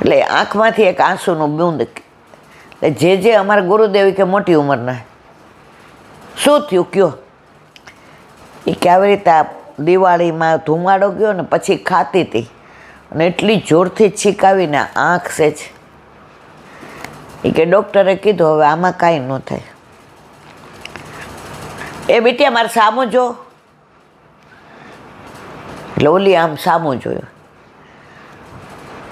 એટલે આંખમાંથી એક આંસુનું બૂંદ. એટલે જે અમારા ગુરુદેવી કે મોટી ઉંમરના, શું થયું કયો? એ કે આવી રીતે આ દિવાળીમાં ધુમાડો ગયો ને પછી ખાતી હતી અને એટલી જોરથી છીકાવીને આંખ છે જ. એ કે ડૉક્ટરે કીધું હવે આમાં કાંઈ ન થાય. એ બેટી મારે સામું જો. એટલે ઓલી આમ સામું જોયું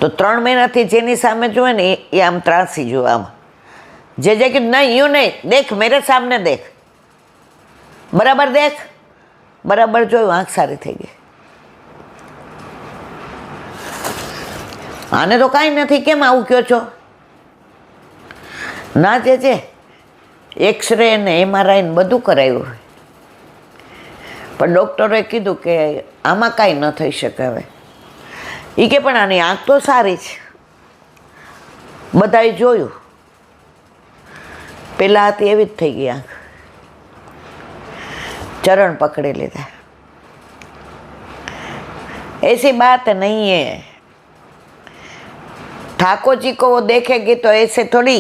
તો 3 મહિનાથી જેની સામે જોવે ને એ આમ ત્રાસી જોવે. આમ જે કે નહીં યું નહીં, દેખ મેરે સામને દેખ, બરાબર દેખ. બરાબર જોયું, આંખ સારી થઈ ગઈ. આને તો કાંઈ નથી, કેમ આવું કહો છો? ના જે એક્સરે ને MRI ને બધું કરાવ્યું, પણ ડૉક્ટરે કીધું કે આમાં કાંઈ ન થઈ શકે હવે. એ કે પણ આની આંખ તો સારી છે. બધાએ જોયું, પેલા હતી એવી જ થઈ ગઈ આંખ. चरण पकड़े लेता. ऐसी बात नहीं है. ठाकुर जी को वो देखेंगे तो ऐसे थोड़ी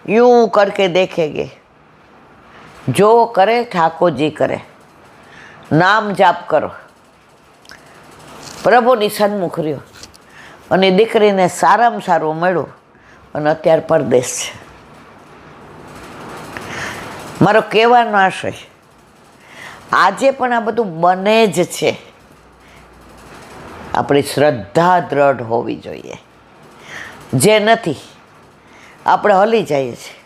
यूं करके देखेंगे. जो करे ठाकुर जी करे. नाम जाप કરો. પ્રભુની સન્મુખ રહ્યો અને દીકરીને સારામાં સારું મળ્યું અને અત્યારે પરદેશ છે. મારો કહેવાનો આશય, આજે પણ આ બધું બને જ છે. આપણી શ્રદ્ધા દ્રઢ હોવી જોઈએ. જે નથી આપણે હલી જઈએ છીએ.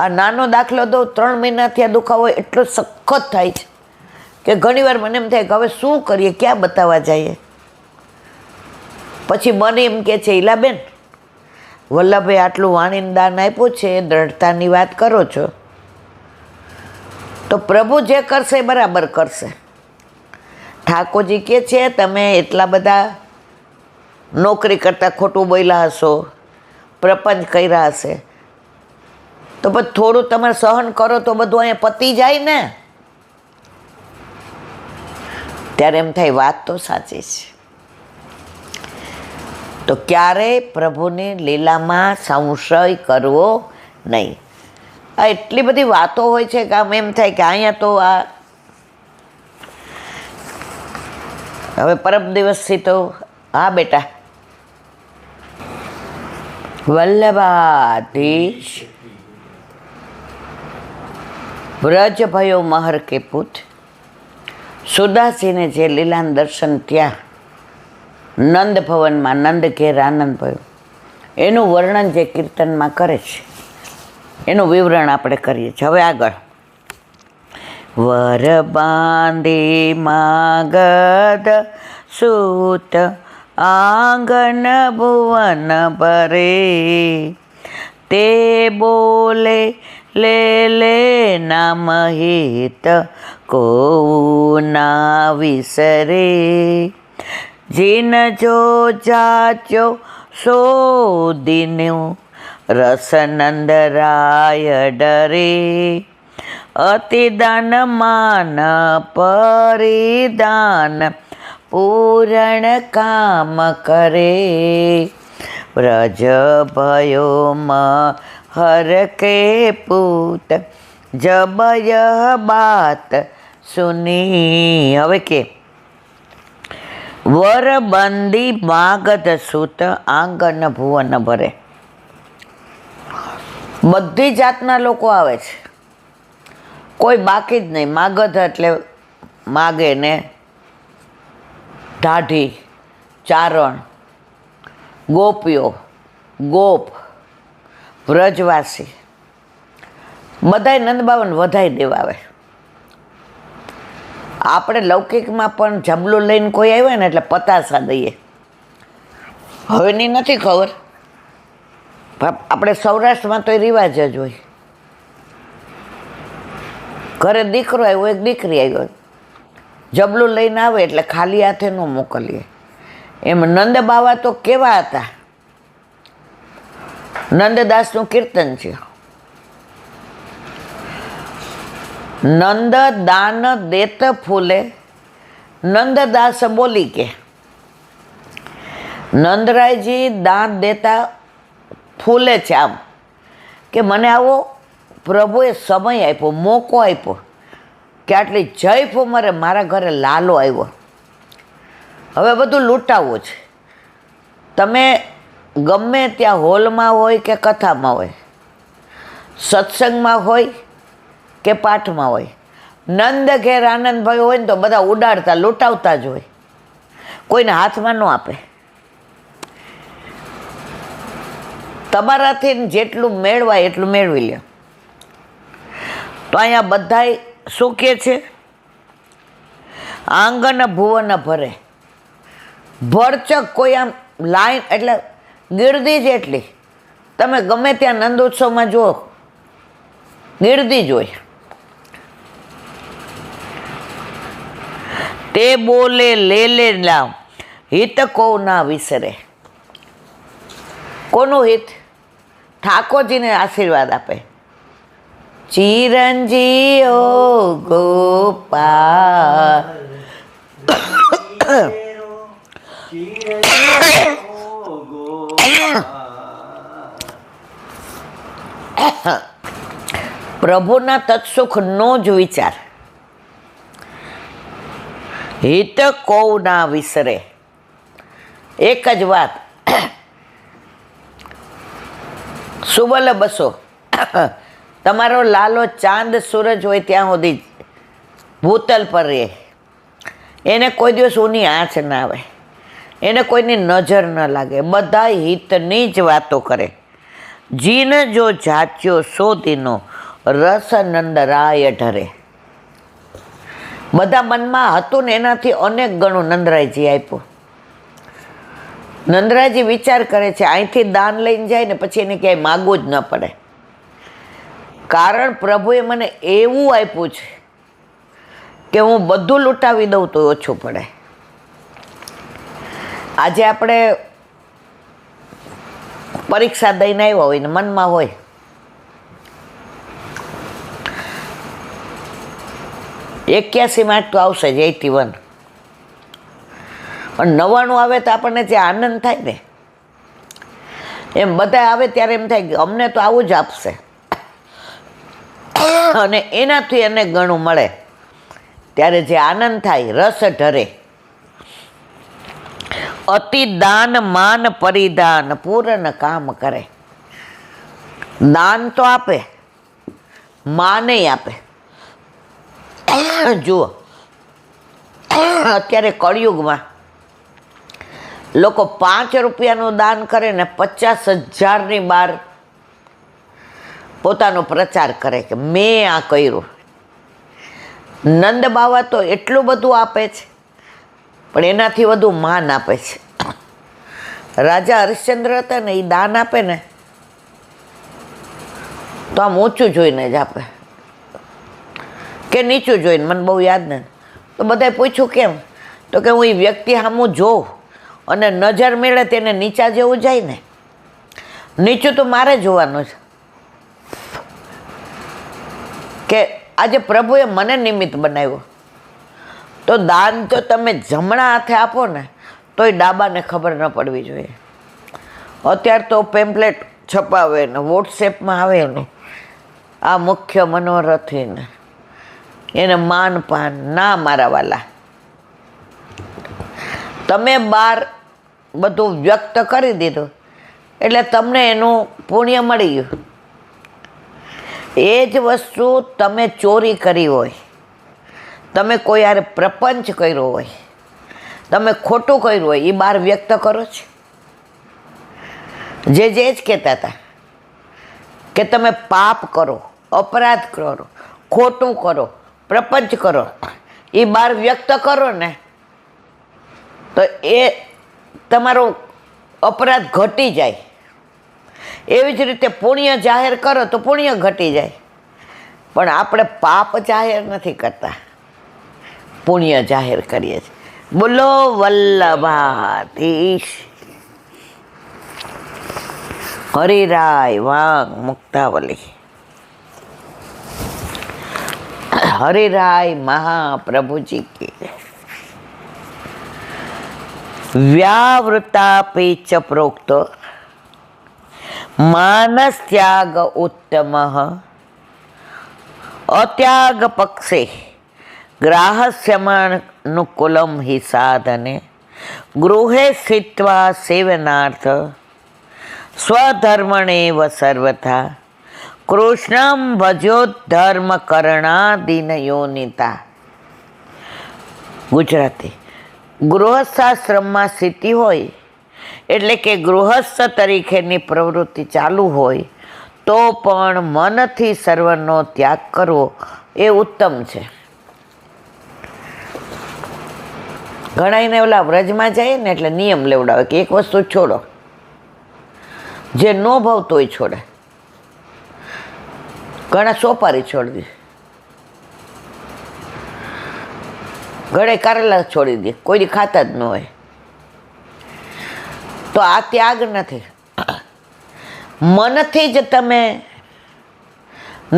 આ નાનો દાખલો દઉં, 3 મહિનાથી આ દુખાવો એટલો સખત થાય છે કે ઘણીવાર મને એમ થાય કે હવે શું કરીએ, ક્યાં બતાવવા જઈએ. પછી મને એમ કહે છે, ઈલાબેન વલ્લભે આટલું વાણીનું દાન આપ્યું છે, દ્રઢતાની વાત કરો છો, તો પ્રભુ જે કરશે એ બરાબર કરશે. ઠાકોરજી કહે છે તમે એટલા બધા નોકરી કરતાં ખોટું બોલ્યા હશો, પ્રપંચ કર્યા હશે, તો પછી થોડું તમે સહન કરો તો બધું અહીંયા પતી જાય ને. ત્યારે એમ થાય વાત તો સાચી છે. તો ક્યારેય પ્રભુની લીલામાં સંશય કરવો નહીં. આ એટલી બધી વાતો હોય છે કે આમ એમ થાય કે અહીંયા તો આ હવે પરમ દિવસથી તો હા બેટા વલ્લભાધીશ વ્રજ ભયો મહર કે પુત સુદાસીને જે લીલાન દર્શન ત્યાં નંદ ભવનમાં નંદ ઘેર આનંદ ભયો એનું વર્ણન જે કીર્તનમાં કરે છે એનું વિવરણ આપણે કરીએ છીએ. હવે આગળ વર બાંધી માગધ સૂત આંગન ભુવન ભરે તે બોલે લે લે નામ હિત કો ના વિસરે જીન જો જાચો સો દિનું રસનંદ રાય ડરે અતિદાન માન પરિદાન પૂરણ કામ કરે વ્રજ ભયો હર કે પૂત જબય બાત સુની. હવે કે વર બંદી માગધ સૂત આંગન ભુવન ભરે. બધી જાતના લોકો આવે છે, કોઈ બાકી જ નહીં. માગધ એટલે માગે ને ઢાઢી, ચારણ, ગોપીઓ, ગોપ, વ્રજવાસી બધાય નંદબાવન વધાઈ દેવા આવે. આપણે લૌકિકમાં પણ જબલું લઈને કોઈ આવ્યા ને એટલે પતાસા દઈએ. હવેની નથી ખબર, આપણે સૌરાષ્ટ્રમાં તો એ રિવાજ જ હોય. ઘરે દીકરો આવ્યો, એક દીકરી આવ્યો, જબલું લઈને આવે એટલે ખાલી હાથે ન મોકલીએ. એમ નંદ બાવા તો કેવા હતા, નંદદાસનું કીર્તન છે, નંદ દાન દેત ફૂલે નંદદાસ બોલી કે નંદરાયજી દાન દેતા ફૂલે છે આમ કે મને આવો પ્રભુએ સમય આપ્યો, મોકો આપ્યો કે આટલી જયફો મારે મારા ઘરે લાલો આવ્યો, હવે બધું લૂંટાવવું છે. તમે ગમે ત્યાં હોલમાં હોય કે કથામાં હોય, સત્સંગમાં હોય કે પાઠમાં હોય, નંદ ઘેર આનંદભાઈ હોય ને તો બધા ઉડાડતા લૂંટાવતા જ હોય, કોઈને હાથમાં ન આપે. તમારાથી જેટલું મેળવાય એટલું મેળવી લે. તો અહીંયા બધાય શું કહે છે? આંગન ભુવન ભરે. ભરચક કોઈ આમ લાઈન એટલે ગીરદી જ એટલી. તમે ગમે ત્યાં નંદોત્સવમાં જુઓ, ગીરદી જ હોય. તે બોલે લે લાવ, હિત કો ના વિસરે. કોનું હિત? ઠાકોરજીને આશીર્વાદ આપે. ચિરંજીઓ ગોપાલ પ્રભુના તત્સુખનો જ વિચાર. હિત કૌ ના વિસરે. એક જ વાત, સુબલ બસો. તમારો લાલો ચાંદ સૂરજ હોય ત્યાં સુધી ભૂતલ પર રહે. એને કોઈ દિવસ ઊની આંચ ના આવે, એને કોઈની નજર ન લાગે. બધા હિતની જ વાતો કરે. જીન જો જાચ્યો સો દિનો, રસ નંદરાય ઢરે. બધા મનમાં હતું ને એનાથી અનેક ગણું નંદરાયજી આપ્યું. નંદરાયજી વિચાર કરે છે અહીંથી દાન લઈને જાય ને પછી એને ક્યાંય માગવું જ ન પડે, કારણ પ્રભુએ મને એવું આપ્યું છે કે હું બધું લૂંટાવી દઉં તો ઓછું પડે. આજે આપણે પરીક્ષા દઈને આવ્યા હોય ને મનમાં હોય એક્યાસી માર્ક તો આવશે જ, 81. પણ 99 આવે તો આપણને જે આનંદ થાય ને, એમ બધા આવે ત્યારે એમ થાય કે અમને તો આવું જ આપશે, અને એનાથી એને ઘણું મળે ત્યારે જે આનંદ થાય, રસ ઢરે. અતિ દાન માન પરિધાન, પૂર્ણ કામ કરે. દાન તો આપે, માને આપે. જુઓ અત્યારે કળિયુગમાં લોકો 5 રૂપિયાનું દાન કરે ને 50,000ની બહાર પોતાનો પ્રચાર કરે કે મેં આ કર્યું. નંદ બાવા તો એટલું બધું આપે છે પણ એનાથી વધુ માન આપે છે. રાજા હરિશ્ચંદ્ર હતા ને, એ દાન આપે ને તો આમ ઊંચું જોઈને જ આપે કે નીચું જોઈને, મને બહુ યાદ નથી. તો બધાએ પૂછ્યું કેમ? તો કે હું એ વ્યક્તિ સામું જોઉં અને નજર મેળે તેને નીચા જેવું જાય ને, નીચું તો મારે જોવાનું છે કે આજે પ્રભુએ મને નિમિત્ત બનાવ્યો. તો દાન તો તમે જમણા હાથે આપો ને તોય ડાબાને ખબર ન પડવી જોઈએ. અત્યારે તો પેમ્પલેટ છપાવે ને વોટ્સએપમાં આવે ને, આ મુખ્ય મનોરથીને એને માન પાન ના. મારા વાલા, તમે બહાર બધું વ્યક્ત કરી દીધું એટલે તમને એનું પુણ્ય મળી ગયું. એ જ વસ્તુ તમે ચોરી કરી હોય, તમે કોઈ યાર પ્રપંચ કર્યો હોય, તમે ખોટું કર્યું હોય, એ બહાર વ્યક્ત કરો છો. જે જ કહેતા હતા કે તમે પાપ કરો, અપરાધ કરો, ખોટું કરો, પ્રપંચ કરો, એ બહાર વ્યક્ત કરો ને તો એ તમારો અપરાધ ઘટી જાય. એવી જ રીતે પુણ્ય જાહેર કરો તો પુણ્ય ઘટી જાય. પણ આપણે પાપ જાહેર નથી કરતા, પુણ્ય જાહેર કરીએ છીએ. બોલો વલ્લભાધીશ હરિરાય વાંગ મુક્તાવલી. હરિરાય મહાપ્રભુજી કી. व्यावृतापि च प्रोक्तो मानस त्याग उत्तम अत्याग पक्षे ग्राहस्यमनुकूलम हि साधने गृहे स्थित्वा सेवनार्थ स्वधर्मणेव सर्वथा કૃષ્ણમ ભજોધર્મ કરણાદિન યોનિતા. ગુજરાતી. ગૃહસ્થાશ્રમમાં સ્થિતિ હોય એટલે કે ગૃહસ્થ તરીકેની પ્રવૃત્તિ ચાલુ હોય તો પણ મનથી સર્વનો ત્યાગ કરવો એ ઉત્તમ છે. ઘણાઈને ઓલા વ્રજમાં જાય ને એટલે નિયમ લેવડાવે કે એક વસ્તુ છોડો, જે ન ભાવતો હોય છોડે. ઘણા સોપારી છોડી દે, ઘણે કારેલા છોડી દે, કોઈ ખાતા જ ન હોય. તો આ ત્યાગ નથી. મનથી જ તમે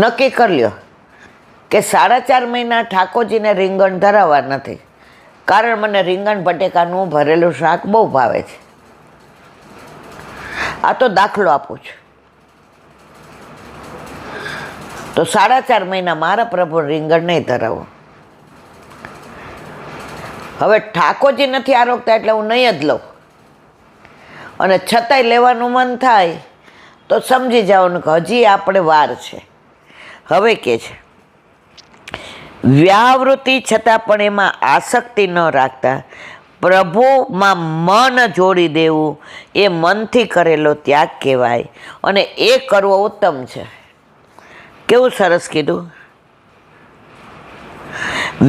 નક્કી કરી લ્યો કે 4.5 મહિના ઠાકોરજીને રીંગણ ધરાવવા નથી, કારણ મને રીંગણ બટેકાનું ભરેલું શાક બહુ ભાવે છે. આ તો દાખલો આપું છું. તો 4.5 મહિના મારા પ્રભુ રીંગણ નહીં ધરાવો. હવે ઠાકોરજી નથી આરોગતા એટલે હું નહીં જ લઉં, અને છતાંય લેવાનું મન થાય તો સમજી જવાનું કે હજી આપણે વાર છે. હવે કે છે વ્યાવૃત્તિ છતાં પણ એમાં આસક્તિ ન રાખતા પ્રભુમાં મન જોડી દેવું એ મનથી કરેલો ત્યાગ કહેવાય, અને એ કરવો ઉત્તમ છે. કેવું સરસ કીધું.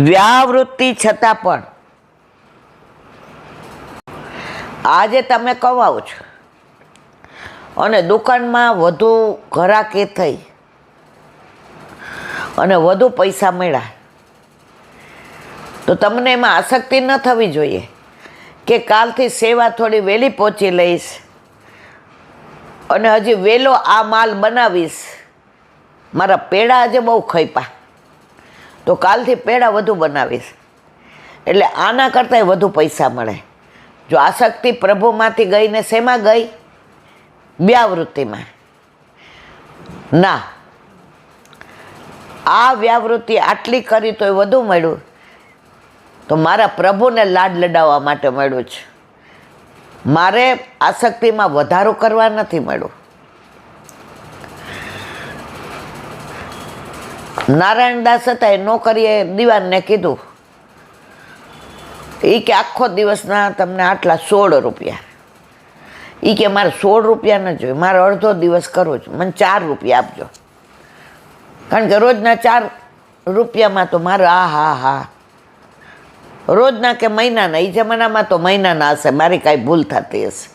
વ્યાવૃત્તિ છતાં પણ આજે તમે કમાવો છો અને દુકાનમાં વધુ ઘરાકી થઈ અને વધુ પૈસા મળ્યા તો તમને એમાં આસક્તિ ન થવી જોઈએ કે કાલથી સેવા થોડી વહેલી પહોંચી લઈશ અને હજી વહેલો આ માલ બનાવીશ. મારા પેડા આજે બહુ ખઈપા તો કાલથી પેડા વધુ બનાવીશ એટલે આના કરતાંય વધુ પૈસા મળે. જો આસક્તિ પ્રભુમાંથી ગઈને શેમાં ગઈ? વ્યાવૃત્તિમાં. ના, આ વ્યાવૃત્તિ આટલી કરી તોય વધુ મળ્યું તો મારા પ્રભુને લાડ લડાવવા માટે મળ્યું છે. મારે આસક્તિમાં વધારો કરવા નથી મળ્યું. નારાયણદાસ હતા, એ નોકરીએ દિવાનને કીધું એ કે આખો દિવસના તમને આટલા 16 રૂપિયા. એ કે મારે 16 રૂપિયા ન જોઈએ, મારે અડધો દિવસ કરવો છે, મને 4 રૂપિયા આપજો. કારણ કે રોજના 4 રૂપિયામાં તો મારે હા રોજના કે મહિનાના, એ જમાનામાં તો મહિનાના હશે, મારી કાંઈ ભૂલ થતી હશે.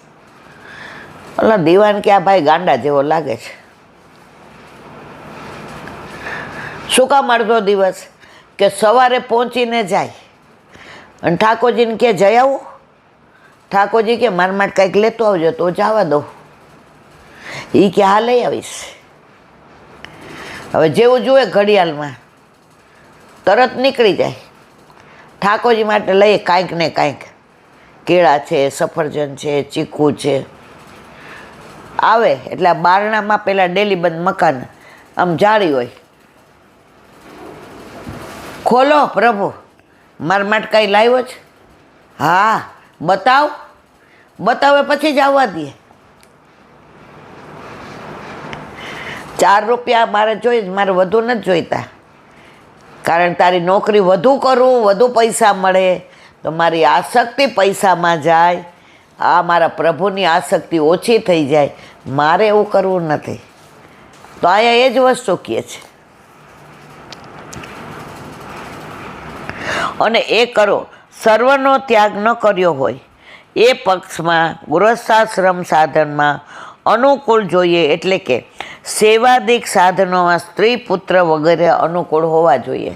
ઓલા દિવાન કે આ ભાઈ ગાંડા જેવો લાગે છે. શું કામ અડધો દિવસ? કે સવારે પહોંચીને જાય અને ઠાકોરજીને કે જઈ આવું. ઠાકોરજી કે મારા માટે કંઈક લેતો આવજો, તો જવા દો. એ કે હા લઈ આવીશ. હવે જેવું જુએ ઘડિયાળમાં તરત નીકળી જાય. ઠાકોરજી માટે લઈએ કાંઈક ને કાંઈક, કેળા છે, સફરજન છે, ચીકુ છે. આવે એટલે આ બારણામાં પેલા ડેલી બંધ મકાન આમ જાળી હોય, ખોલો પ્રભુ મારા માટે કાંઈ લાવ્યો છે? હા બતાવે પછી જ આવવા દે. 4 રૂપિયા મારે જોઈએ, મારે વધુ નથી જોઈતા. કારણ તારી નોકરી વધુ કરું, વધુ પૈસા મળે તો મારી આસક્તિ પૈસામાં જાય, આ મારા પ્રભુની આસક્તિ ઓછી થઈ જાય. મારે એવું કરવું નથી. તો અહીંયા એ જ વસ્તુ કહે છે. અને એ કરો. સર્વનો ત્યાગ ન કર્યો હોય એ પક્ષમાં ગૃહસ્થાશ્રમ સાધનમાં અનુકૂળ જોઈએ, એટલે કે સેવાદિક સાધનોમાં સ્ત્રી પુત્ર વગેરે અનુકૂળ હોવા જોઈએ.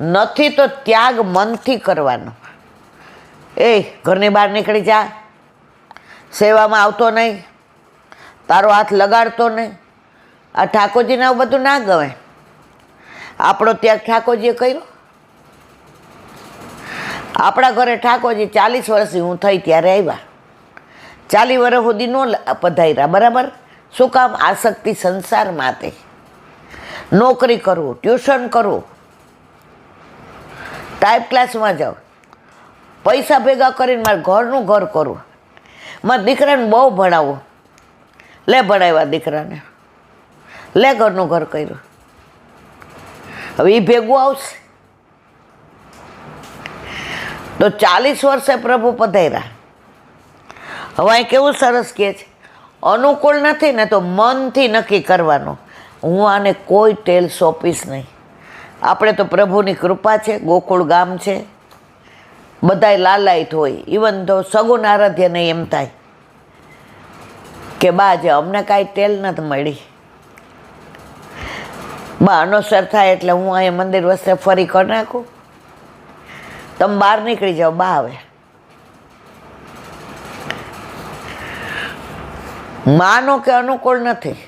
નથી તો ત્યાગ મનથી કરવાનો. એ ઘરની બહાર નીકળી જા, સેવામાં આવતો નહીં, તારો હાથ લગાડતો નહીં. આ ઠાકોરજીને આવું બધું ના ગમે. આપણો ત્યાગ ઠાકોરજીએ કર્યો. આપણા ઘરે ઠાકોરજી 40 વર્ષથી હું થઈ ત્યારે આવ્યા, 40 વર્ષ સુધી ન પધાર્યા, બરાબર? શું કામ? આસક્તિ સંસાર માટે. નોકરી કરવું, ટ્યુશન કરવું, ટાઈપ ક્લાસમાં જાઓ, પૈસા ભેગા કરીને મારે ઘરનું ઘર કરવું, મારા દીકરાને બહુ ભણાવવું, લે ભણાવ્યા દીકરાને, લે ઘરનું ઘર કર્યું. હવે એ ભેગું આવશે તો 40 વર્ષે પ્રભુ પધાર્યા. હવે અહીં કેવું સરસ કહે છે, અનુકૂળ નથી ને તો મનથી નક્કી કરવાનું, હું આને કોઈ ટેલ સોંપીશ નહીં. આપણે તો પ્રભુની કૃપા છે, ગોકુળ ગામ છે, બધાય લાલાયત હોય. ઇવન તો સગુન આરાધ્યને એમ થાય કે બા જે અમને કાંઈ ટેલ નથી મળી, બા અનુસર થાય એટલે હું અહીંયા મંદિર વસ્તે ફરી કરી નાખું, તમે બહાર નીકળી જાઓ. બા આવે માનો કે અનુકૂળ નથી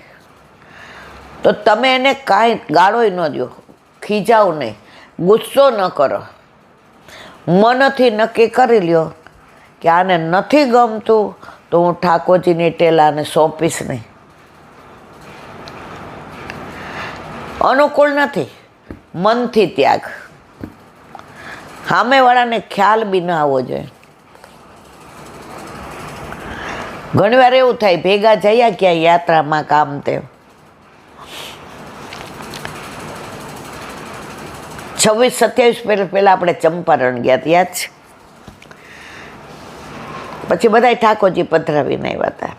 તો તમે એને કાંઈ ગાળોય ન દો, ખીજાવ નહીં, ગુસ્સો ન કરો, મનથી નક્કી કરી લ્યો કે આને નથી ગમતું તો હું ઠાકોરજીની ટેલાને સોંપીશ નહીં. અનુકૂળ નથી, મનથી ત્યાગ. સામેવાળાને ખ્યાલ બી ન આવવો જોઈએ. ઘણીવાર એવું થાય, ભેગા જયા ક્યાં યાત્રામાં કામ તેમ, 26-27 પહેલાં આપણે ચંપારણ ગયા હતા, યાદ છે? પછી બધાય ઠાકોરજી પધરાવીને આવ્યા હતા.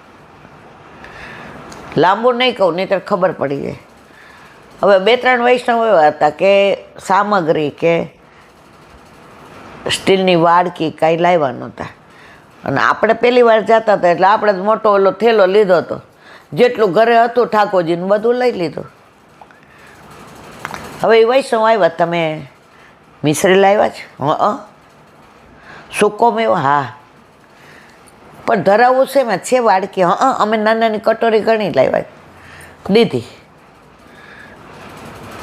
લાંબુ નહીં કહું, નહીં તો ખબર પડી જાય. હવે 2-3 વૈષ્ણવ એવા હતા કે સામગ્રી કે સ્ટીલની વાડકી કાંઈ લાવ્યા નહોતા, અને આપણે પહેલી વાર જતા હતા એટલે આપણે મોટો ઓલો થેલો લીધો હતો, જેટલું ઘરે હતું ઠાકોરજીનું બધું લઈ લીધું. હવે એ વૈષ્ણવ આવ્યા, તમે મિશ્રી લાવ્યા છે? સૂકો મેવો? હા. પણ ધરાવવું છે એમાં છે વાડકી? અમે નાની કટોરી ઘણી લાવ્યા, દીધી.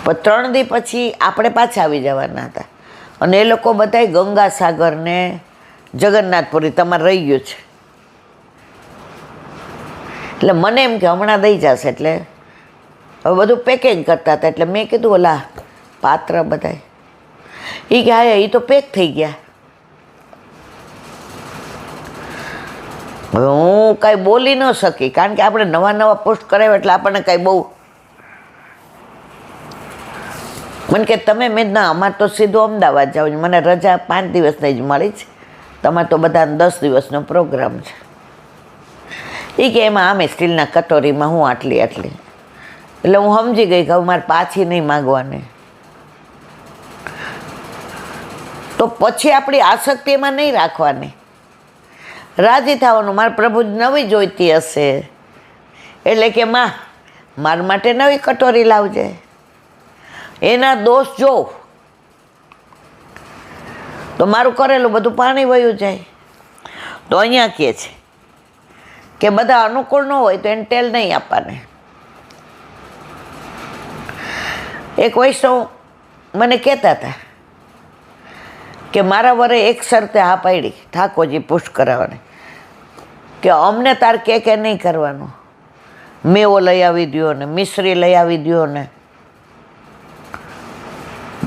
પણ 3 દી પછી આપણે પાછા આવી જવાના હતા, અને એ લોકો બધાય ગંગાસાગર ને જગન્નાથપુરી તમારે રહી ગયું છે. એટલે મને એમ કે હમણાં દઈ જશે, એટલે હવે બધું પેકિંગ કરતા હતા. એટલે મેં કીધું ઓલા પાત્ર બધાય, એ કે હા એ તો પેક થઈ ગયા. હવે હું કાંઈ બોલી ન શકી, કારણ કે આપણે નવા પોસ્ટ કરાવ્યા એટલે આપણને કાંઈ બહુ. મને કે તમે મેં ના, અમારે તો સીધું અમદાવાદ જાવ, મને રજા 5 દિવસની જ મળી છે, તમારે તો બધાને 10 દિવસનો પ્રોગ્રામ છે. એ કે એમાં આમે સ્ટીલના કટોરીમાં હું આટલી. એટલે હું સમજી ગઈ કે હવે મારે પાછી નહીં માગવાની. તો પછી આપણી આસક્તિ એમાં નહીં રાખવાની, રાજી થવાનું. મારે પ્રભુ નવી જોઈતી હશે એટલે કે માં મારા માટે નવી કટોરી લાવજે. એના દોષ જોઉં તો મારું કરેલું બધું પાણી વયું જાય. તો અહીંયા કહે છે કે બધા અનુકૂળ ન હોય તો એને ટેલ નહીં આપવાને. એક વૈષ્ણવ મને કહેતા હતા કે મારા વરે એક શરતે હા પાડી ઠાકોરજી પુષ્ટ કરાવવાની, કે અમને તાર કે નહીં કરવાનું, મેવો લઈ આવી દ્યો ને, મિશ્રી લઈ આવી દ્યો ને,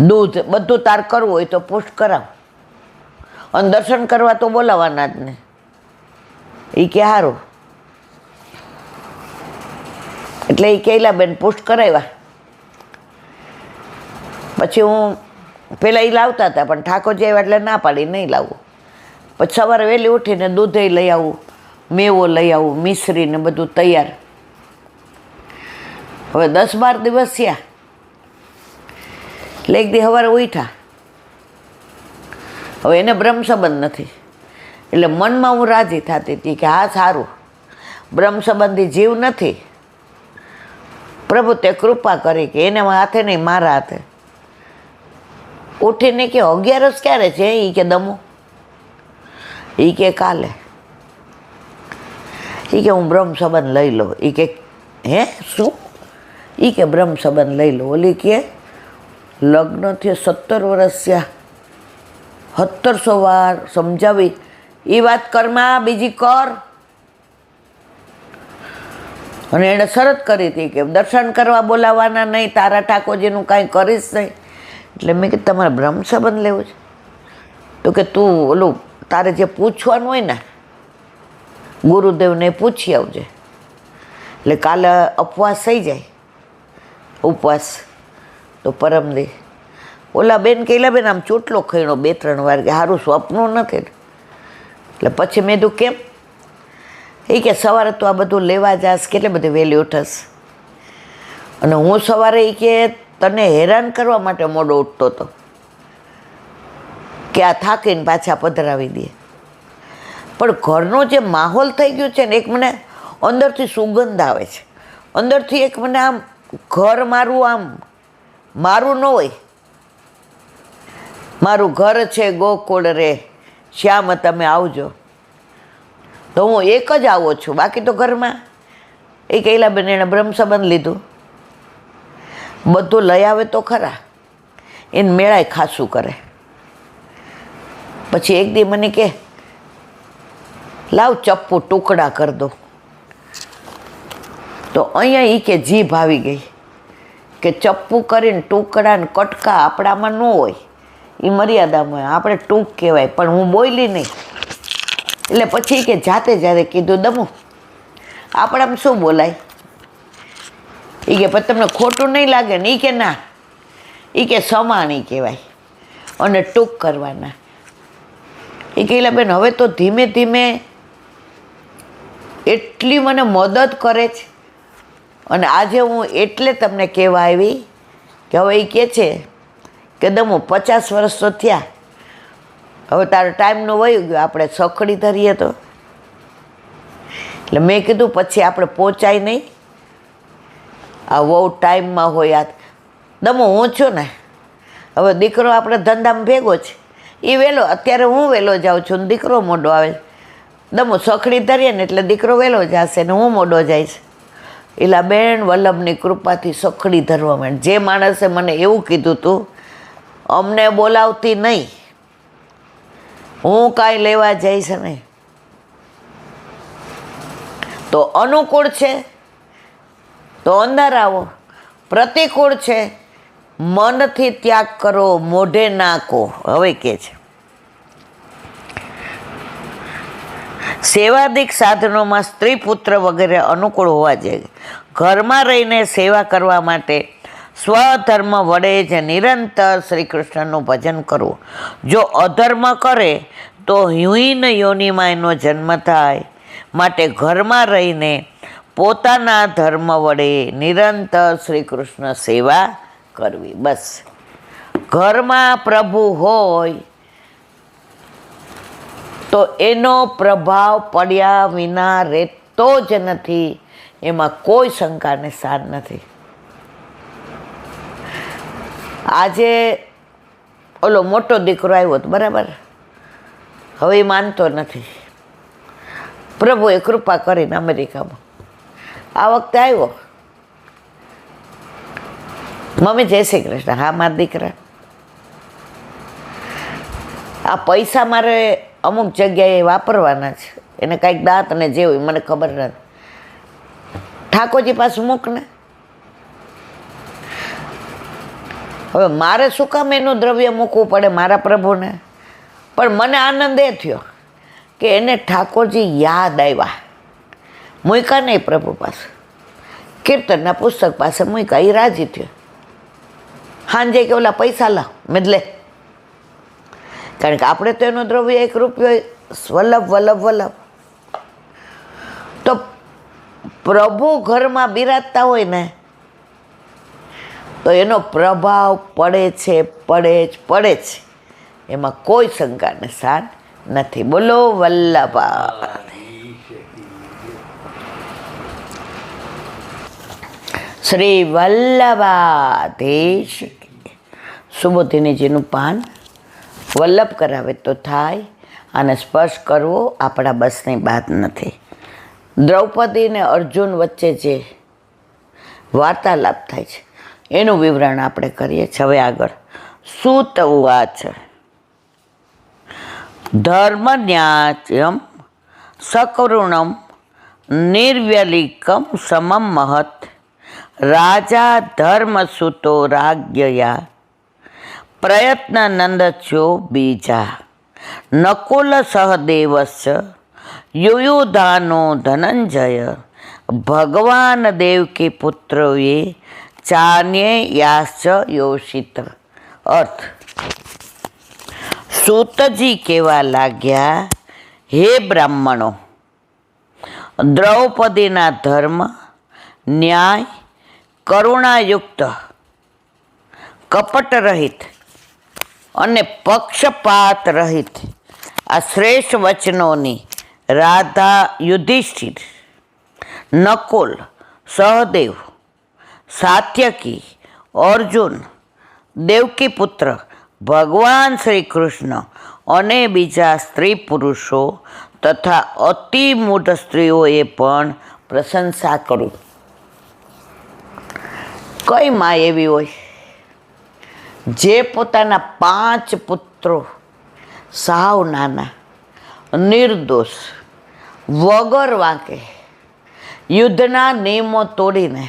દૂધ બધું તાર કરવું હોય તો પુષ્ટ કરાવ, અને દર્શન કરવા તો બોલાવાના જ ને. એ કે સારું. એટલે એ કૈલાબેન પુષ્ટ કરાવ્યા. પછી હું પહેલાં એ લાવતા હતા, પણ ઠાકોરજી આવ્યા એટલે ના પાડી નહીં લાવવું. પછી સવારે વહેલી ઉઠીને દૂધે લઈ આવું, મેવો લઈ આવું, મિશ્રી ને બધું તૈયાર. હવે 10-12 દિવસ થયા એટલે એક દી સવારે ઉઠ્યા. હવે એને બ્રહ્મ સંબંધ નથી, એટલે મનમાં હું રાજી થતી હતી કે હા સારું, બ્રહ્મ સંબંધી જીવ નથી, પ્રભુ તે કૃપા કરી કે એને હાથે નહીં મારા હાથે. ઉઠીને કે 11 ક્યારે છે? એ કે દમો. એ કે કાલે. એ કે હું બ્રહ્મ સંબંધ લઈ લઉં. એ કે હે શું? એ કે બ્રહ્મ સંબંધ લઈ લો. ઓલી કે લગ્ન થયો 17 વર્ષ થયા, 1700 વાર સમજાવી, એ વાત કરમાં બીજી કર. અને એણે શરત કરી હતી કે દર્શન કરવા બોલાવવાના નહીં, તારા ઠાકોરજીનું કાંઈ કરીશ નહીં. એટલે મેં કીધું તમારે બ્રહ્મ સંબંધ લેવો છે? તો કે તું ઓલું તારે જે પૂછવાનું હોય ને ગુરુદેવને પૂછી આવજે, એટલે કાલે ઉપવાસ થઈ જાય. ઉપવાસ તો પરમદી ઓલા બેન કે બેન આમ ચોટલો ખઈણો 2-3 વાર, કે સારું સ્વપ્નું નથી. એટલે પછી મેં કીધું કેમ? એ કે સવારે તો આ બધું લેવા જાસ, કેટલી બધી વહેલી ઉઠસ, અને હું સવારે એ કે તને હેરાન કરવા માટે મોડો ઉઠતો હતો કે આ થાકીને પાછા પધરાવી દે. પણ ઘરનો જે માહોલ થઈ ગયો છે ને, એક મને અંદરથી સુગંધ આવે છે, અંદરથી એક મને આમ ઘર મારું આમ મારું ન હોય, મારું ઘર છે ગોકુળ રે શ્યામ તમે આવજો, તો હું એક જ આવો છું, બાકી તો ઘરમાં. એ કહેલા બેન એણે બ્રહ્મ સંબંધ લીધું, બધું લઈ આવે તો ખરા, એને મેળાય ખાસું કરે. પછી એક દી મને કે લાવ ચપ્પુ ટુકડા કરી દો. તો અહીંયા એ કે જીભ આવી ગઈ કે ચપ્પુ કરીને ટુકડા ને કટકા આપણામાં ન હોય, એ મર્યાદામાં આપણે ટૂંક કહેવાય. પણ હું બોલી નહીં. એટલે પછી કે જાતે જાતે કીધું દમું આપણામાં શું બોલાય? એ કે પછી તમને ખોટું નહીં લાગે ને? એ કે ના, એ કે સમાણી કહેવાય અને ટૂંક કરવાના. એ કહેલા બેન હવે તો ધીમે ધીમે એટલી મને મદદ કરે છે, અને આજે હું એટલે તમને કહેવા આવી કે હવે એ કહે છે કે દમો 50 વર્ષ તો થયા, હવે તારો ટાઈમનો વહી ગયો, આપણે સખડી ધરીએ તો. એટલે મેં કીધું પછી આપણે પહોંચાય નહીં, આ બહુ ટાઈમમાં હોય. આ દમો હું છું ને, હવે દીકરો આપણે ધંધામાં ભેગો છે, એ વહેલો, અત્યારે હું વહેલો જાઉં છું ને દીકરો મોડો આવે. દમો સખડી ધરીએ ને એટલે દીકરો વહેલો જશે ને હું મોડો જઈશ. એલા બેન વલ્લભની કૃપાથી સખડી ધરવા માંડ. જે માણસે મને એવું કીધું હતું અમને બોલાવતી નહીં, હું કાંઈ લેવા જઈશ નહીં, તો અનુકૂળ છે તો અંદર આવો, પ્રતિકૂળ છે મનથી ત્યાગ કરો, મોઢે નાખો. હવે કે છે સેવાદિક સાધનોમાં સ્ત્રી પુત્ર વગેરે અનુકૂળ હોવા જોઈએ. ઘરમાં રહીને સેવા કરવા માટે સ્વધર્મ વડે જ નિરંતર શ્રી કૃષ્ણનું ભજન કરવું. જો અધર્મ કરે તો હીન યોનિમાં એનો જન્મ થાય. માટે ઘરમાં રહીને પોતાના ધર્મ વડે નિરંતર શ્રી કૃષ્ણ સેવા કરવી. બસ ઘરમાં પ્રભુ હોય તો એનો પ્રભાવ પડ્યા વિના રહેતો જ નથી, એમાં કોઈ શંકાને સ્થાન નથી. આજે ઓલો મોટો દીકરો આવ્યો હતો બરાબર, હવે એ માનતો નથી. પ્રભુએ કૃપા કરીને અમેરિકામાં આ વખતે આવ્યો, મમ્મી જય શ્રી કૃષ્ણ. હા મારા દીકરા, આ પૈસા મારે અમુક જગ્યાએ વાપરવાના છે, એને કાંઈક દાંત ને જે હોય મને ખબર નથી, ઠાકોરજી પાસે મૂક ને. હવે મારે શું કામ એનું દ્રવ્ય મૂકવું પડે મારા પ્રભુને? પણ મને આનંદ એ થયો કે એને ઠાકોરજી યાદ આવ્યા, મૂક્યા નહીં પ્રભુ પાસે, કીર્તનના પુસ્તક પાસે મૂક્યા, એ રાજી થયો. સાંજે કે ઓલા પૈસા લાવ, મેદલે, કારણ કે આપણે તો એનો દ્રવ્ય 1 રૂપિયો વલ્લભ વલ્લભ વલ્લભ. તો પ્રભુ ઘરમાં બિરાજતા હોય ને તો એનો પ્રભાવ પડે છે, પડે જ પડે છે, એમાં કોઈ શંકાને સ્થાન નથી. બોલો વલ્લભા. શ્રી વલ્લભાધીશ. સુબોધિનીજીનું પાન વલ્લભ કરાવે તો થાય, અને સ્પર્શ કરવો આપણા બસની વાત નથી. દ્રૌપદી ને અર્જુન વચ્ચે જે વાર્તાલાપ થાય છે એનું વિવરણ આપણે કરીએ છીએ. હવે આગળ સૂત ઉવાચ. ધર્મન્યાચમ સકરુણમ નિર્વ્યલિકમ સમમ મહત રાજા ધર્મસુતો રાજ્યયા પ્રયત્નનંદસ્યો બીજા નકુલ સહદેવસ્ય યુયુધાનો ધનંજય ભગવાન દેવકી પુત્રોએ ચાન્યે યાશ્ચ યોષિત. અર્થ: સૂતજી કહેવા લાગ્યા, હે બ્રાહ્મણો, દ્રૌપદીના ધર્મ, ન્યાય, કરુણાયુક્ત, કપટ રહિત અને પક્ષપાત રહિત આ શ્રેષ્ઠ વચનોની રાધા, યુધિષ્ઠિર, નકુલ, સહદેવ, સાત્યકી, અર્જુન, દેવકી પુત્ર ભગવાન શ્રી કૃષ્ણ અને બીજા સ્ત્રી પુરુષો તથા અતિ મૂઢ સ્ત્રીઓએ પણ પ્રશંસા કરું. કઈ માં એવી હોય જે પોતાના 5 પુત્રો સાવ નાના, નિર્દોષ, વગર વાંકે યુદ્ધના નિયમો તોડીને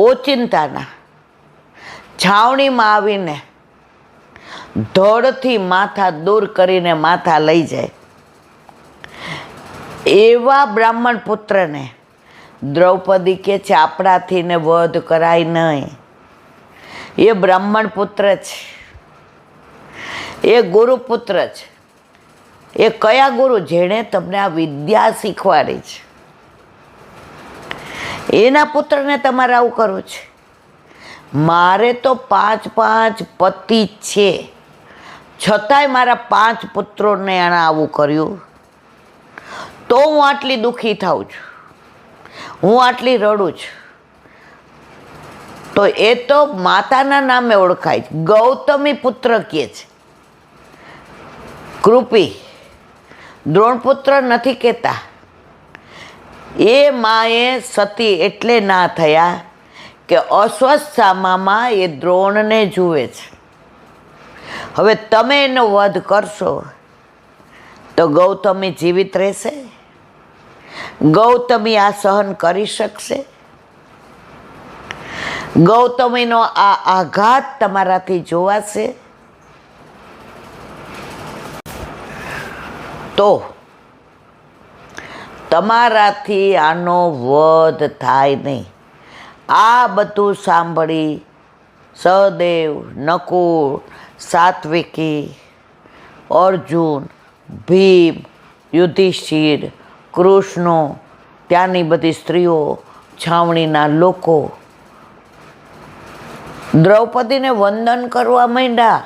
ઓચિંતાના છાવણીમાં આવીને ધડથી માથા દૂર કરીને માથા લઈ જાય એવા બ્રાહ્મણ પુત્રને દ્રૌપદી કે છે આપણાથી ને વધ કરાય નહીં. એ બ્રાહ્મણ પુત્ર છે, એ ગુરુપુત્ર છે. એ કયા ગુરુ? જેણે તમને આ વિદ્યા શીખવાડી છે. એના પુત્રને તમારે આવું કરવું છે? મારે તો 5 પતિ છે, છતાંય મારા 5 પુત્રોને એણે આવું કર્યું, તો હું આટલી દુઃખી થાઉં છું, હું આટલી રડું છું. તો એ તો માતાના નામે ઓળખાય છે. ગૌતમી પુત્ર કહે છે, કૃપી. દ્રોણપુત્ર નથી કહેતા. એ માએ સતી એટલે ના થયા કે અસ્વસ્થામાં એ દ્રોણને જુએ છે. હવે તમે એનો વધ કરશો તો ગૌતમી જીવિત રહેશે? ગૌતમી આ સહન કરી શકશે? ગૌતમીનો આ આઘાત તમારાથી જોવાશે? તો તમારાથી આનો વધ થાય નહીં. આ બધું સાંભળી સહદેવ, નકુલ, સાત્વિકી, અર્જુન, ભીમ, યુધિષ્ઠિર, કૃષ્ણો, ત્યાંની બધી સ્ત્રીઓ, છાવણીના લોકો દ્રૌપદીને વંદન કરવા માંડ્યા,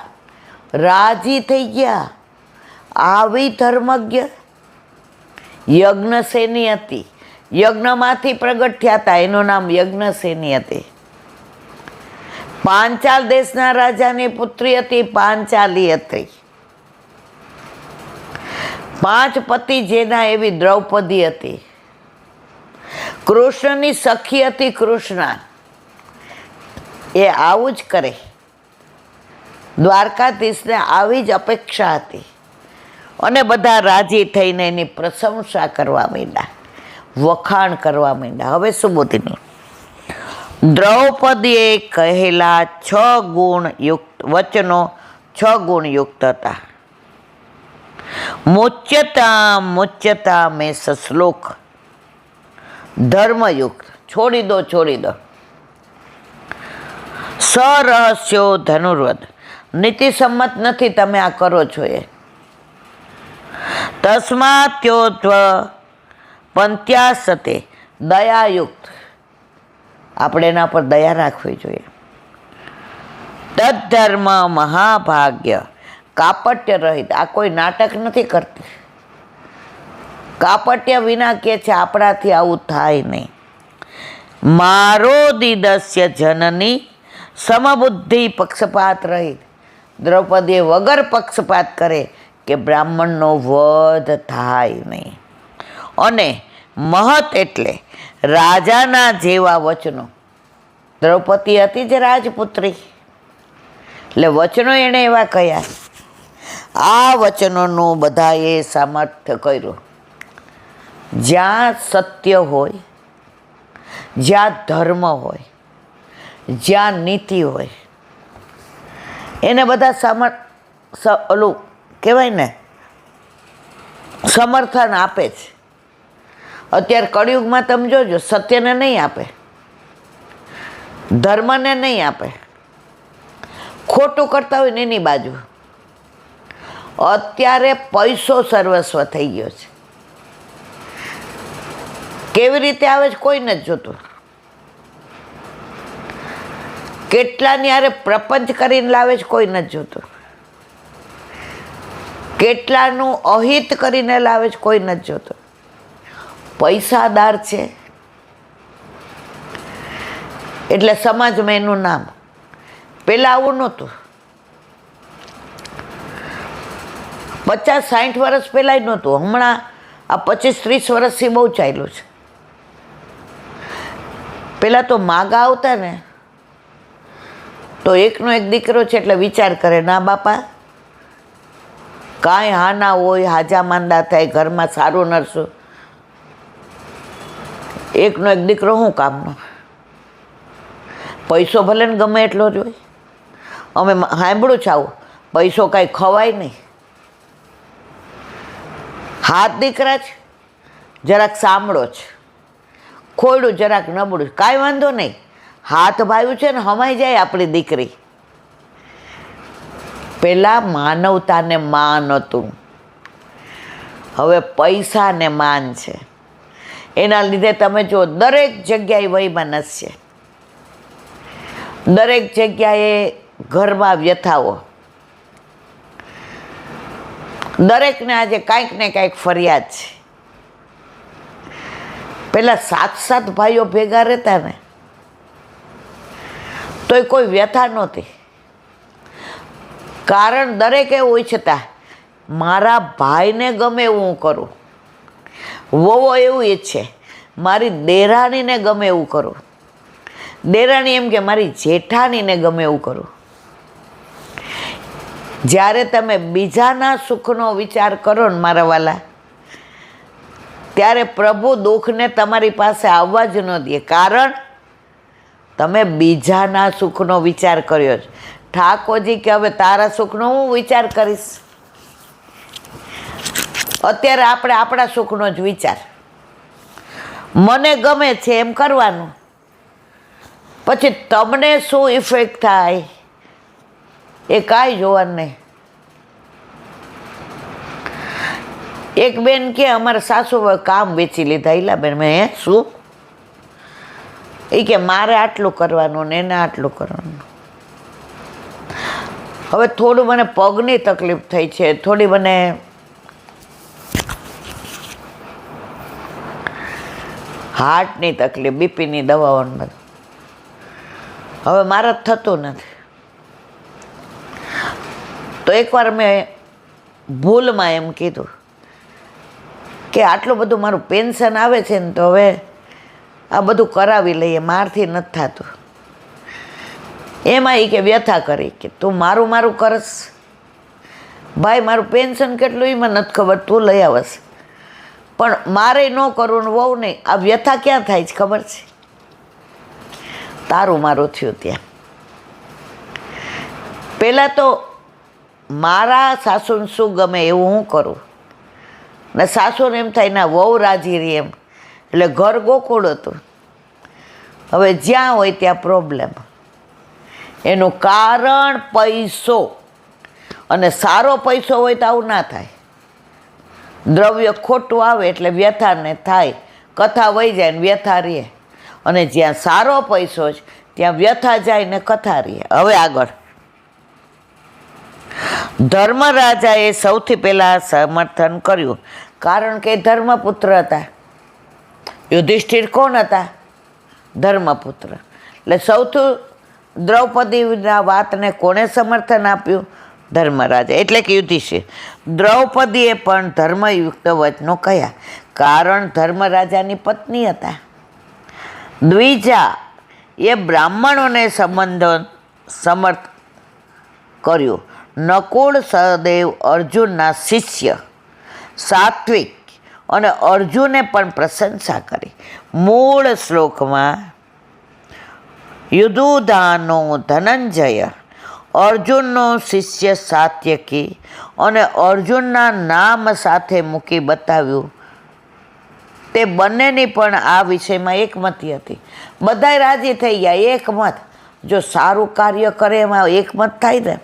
રાજી થઈ ગયા. આવી ધર્મજ્ઞ યજ્ઞસેની હતી, યજ્ઞમાંથી પ્રગટ થયા હતા, એનું નામ યજ્ઞસેની હતી. પાંચાલ દેશના રાજાની પુત્રી હતી, પાંચાલી હતી. 5 પતિ જેના એવી દ્રૌપદી હતી. કૃષ્ણની સખી હતી કૃષ્ણા. એ આવું જ કરે. દ્વારકાધીશને આવી જ અપેક્ષા હતી અને બધા રાજી થઈને એની પ્રશંસા કરવા માંડ્યા, વખાણ કરવા માંડ્યા. હવે સુબોધિની દ્રૌપદીએ કહેલા 6 ગુણયુક્ત વચનો 6 ગુણયુક્ત હતા. મુચ્યતા મેં શ્લોક ધર્મયુક્ત. છોડી દો. સરહસ્યો ધનુર્વદ. નીતિસમ્મત નથી તમે આ કરો છો એ. તસ્માત્યોધ્વ પંત્યાસતે. દયાયુક્ત. આપણે એના પર દયા રાખવી જોઈએ. તદ્ધર્મ મહાભાગ્ય. કાપટ્ય રહિત. આ કોઈ નાટક નથી કરતી. કાપટ્ય વિના કે છે આપણાથી આવું થાય નહીં. મારો દિદસ્ય જનની સમબુદ્ધિ પક્ષપાત રહિત. દ્રૌપદીએ વગર પક્ષપાત કરે કે બ્રાહ્મણનો વધ થાય નહીં. અને મહત એટલે રાજાના જેવા વચનો. દ્રૌપદી હતી જ રાજપુત્રી, એટલે વચનો એણે એવા કહ્યા આ વચનોનું બધાએ સામર્થ્ય કર્યું. જ્યાં સત્ય હોય, જ્યાં ધર્મ હોય, જ્યાં નીતિ હોય, એને બધા ઓલું કહેવાય ને સમર્થન આપે છે. અત્યારે કળિયુગમાં તમે જોજો, સત્યને નહીં આપે, ધર્મને નહીં આપે, ખોટું કરતા હોય ને એની બાજુ. અત્યારે પૈસો સર્વસ્વ થઈ ગયો છે. કેવી રીતે આવે છે કોઈ નથી જોતું. કેટલાની હારે પ્રપંચ કરીને લાવે છે કોઈ નથી જોતું. કેટલાનું અહિત કરીને લાવે છે કોઈ નથી જોતું. પૈસાદાર છે એટલે સમાજમાં એનું નામ. પહેલાં આવું નહોતું. 50-60 વર્ષ પહેલાં નહોતું. હમણાં આ 25-30 વર્ષથી બહુ ચાલ્યું છે. પહેલાં તો માગા આવતા ને તો એકનો એક દીકરો છે એટલે વિચાર કરે, ના બાપા કાંઈ હા ના હોય, હાજા માંદા થાય, ઘરમાં સારું નરસું, એકનો એક દીકરો શું કામનો? પૈસો ભલે ને ગમે એટલો જ હોય. અમે સાંભળું છે આવું, પૈસો કાંઈ ખવાય નહીં. હાથ દીકરા છે, જરાક સાંભળો છે, ખોયડું જરાક નબળું, કાંઈ વાંધો નહીં, હાથ ભાવ્યું છે ને હમાઈ જાય આપણી દીકરી. પહેલાં માનવતાને માન હતું, હવે પૈસાને માન છે. એના લીધે તમે જો દરેક જગ્યાએ વૈમનસ છે, દરેક જગ્યાએ ઘરમાં વ્યથાઓ, દરેકને આજે કાંઈક ને કાંઈક ફરિયાદ છે. પહેલાં 7 ભાઈઓ ભેગા રહેતા ને તોય કોઈ વ્યથા નહોતી. કારણ દરેકે હોય છતાં મારા ભાઈને ગમે એવું હું કરું, વહુ એવું ઈચ્છે મારી દેરાણીને ગમે એવું કરું, દેરાણી એમ કે મારી જેઠાણીને ગમે એવું કરું. જ્યારે તમે બીજાના સુખનો વિચાર કરો ને મારા વાલા, ત્યારે પ્રભુ દુઃખને તમારી પાસે આવવા જ ન દે. કારણ તમે બીજાના સુખનો વિચાર કર્યો છે. ઠાકોરજી કે હવે તારા સુખનો હું વિચાર કરીશ. અત્યારે આપણે આપણા સુખનો જ વિચાર, મને ગમે છે એમ કરવાનું, પછી તમને શું ઇફેક્ટ થાય એ કાંઈ જોવાનું નહીં. એક બેન કે અમારા સાસુ કામ વેચી લીધા. ઈલા બેન, મેં શું? એ કે મારે આટલું કરવાનું ને એને આટલું કરવાનું. હવે થોડું મને પગની તકલીફ થઈ છે, થોડી મને હાર્ટની તકલીફ, બીપીની દવાઓ બધું. હવે મારે થતું નથી. તો એકવાર મેં ભૂલમાં એમ કીધું કે આટલું બધું મારું પેન્શન આવે છે ને તો હવે આ બધું કરાવી લઈએ, મારથી નથી થતું. એમાં એ કે વ્યથા કરી કે તું મારું મારું કરસ, ભાઈ મારું પેન્શન કેટલું એ મને નથી ખબર, તું લઈ આવસ, પણ મારે ન કરવું ને વહુ નહીં. આ વ્યથા ક્યાં થાય છે ખબર છે? તારું મારું થયું ત્યાં. પહેલાં તો મારા સાસુને શું ગમે એવું હું કરું, ને સાસુને એમ થાય ના વહુ રાજી રહી એમ, એટલે ઘર ગોકુળ હતું. હવે જ્યાં હોય ત્યાં પ્રોબ્લેમ. એનું કારણ પૈસો, અને સારો પૈસો હોય તો આવું ના થાય. દ્રવ્ય ખોટું આવે એટલે વ્યથા ને થાય, કથા વહી જાય ને વ્યથા રહે. અને જ્યાં સારો પૈસો છે ત્યાં વ્યથા જાય ને કથા રહે. હવે આગળ ધર્મરાજાએ સૌથી પહેલાં સમર્થન કર્યું, કારણ કે ધર્મપુત્ર હતા. યુધિષ્ઠિર કોણ હતા? ધર્મપુત્ર. એટલે સૌથી દ્રૌપદીના વાતને કોણે સમર્થન આપ્યું? ધર્મરાજા, એટલે કે યુધિષ્ઠિર. દ્રૌપદીએ પણ ધર્મયુક્ત વચનો કહ્યા, કારણ ધર્મરાજાની પત્ની હતા. દ્વિજા એ બ્રાહ્મણોને સમર્થ કર્યું. નકુળ સહદેવ અર્જુનના શિષ્ય સાત્વિક અને અર્જુને પણ પ્રશંસા કરી. મૂળ શ્લોકમાં યુધુધાનો ધનંજય અર્જુનનો શિષ્ય સાત્યકી અને અર્જુનના નામ સાથે મૂકી બતાવ્યું. તે બંનેની પણ આ વિષયમાં એકમતી હતી. બધાય રાજી થઈ ગયા, એકમત. જો સારું કાર્ય કરે એમાં એકમત થાય ને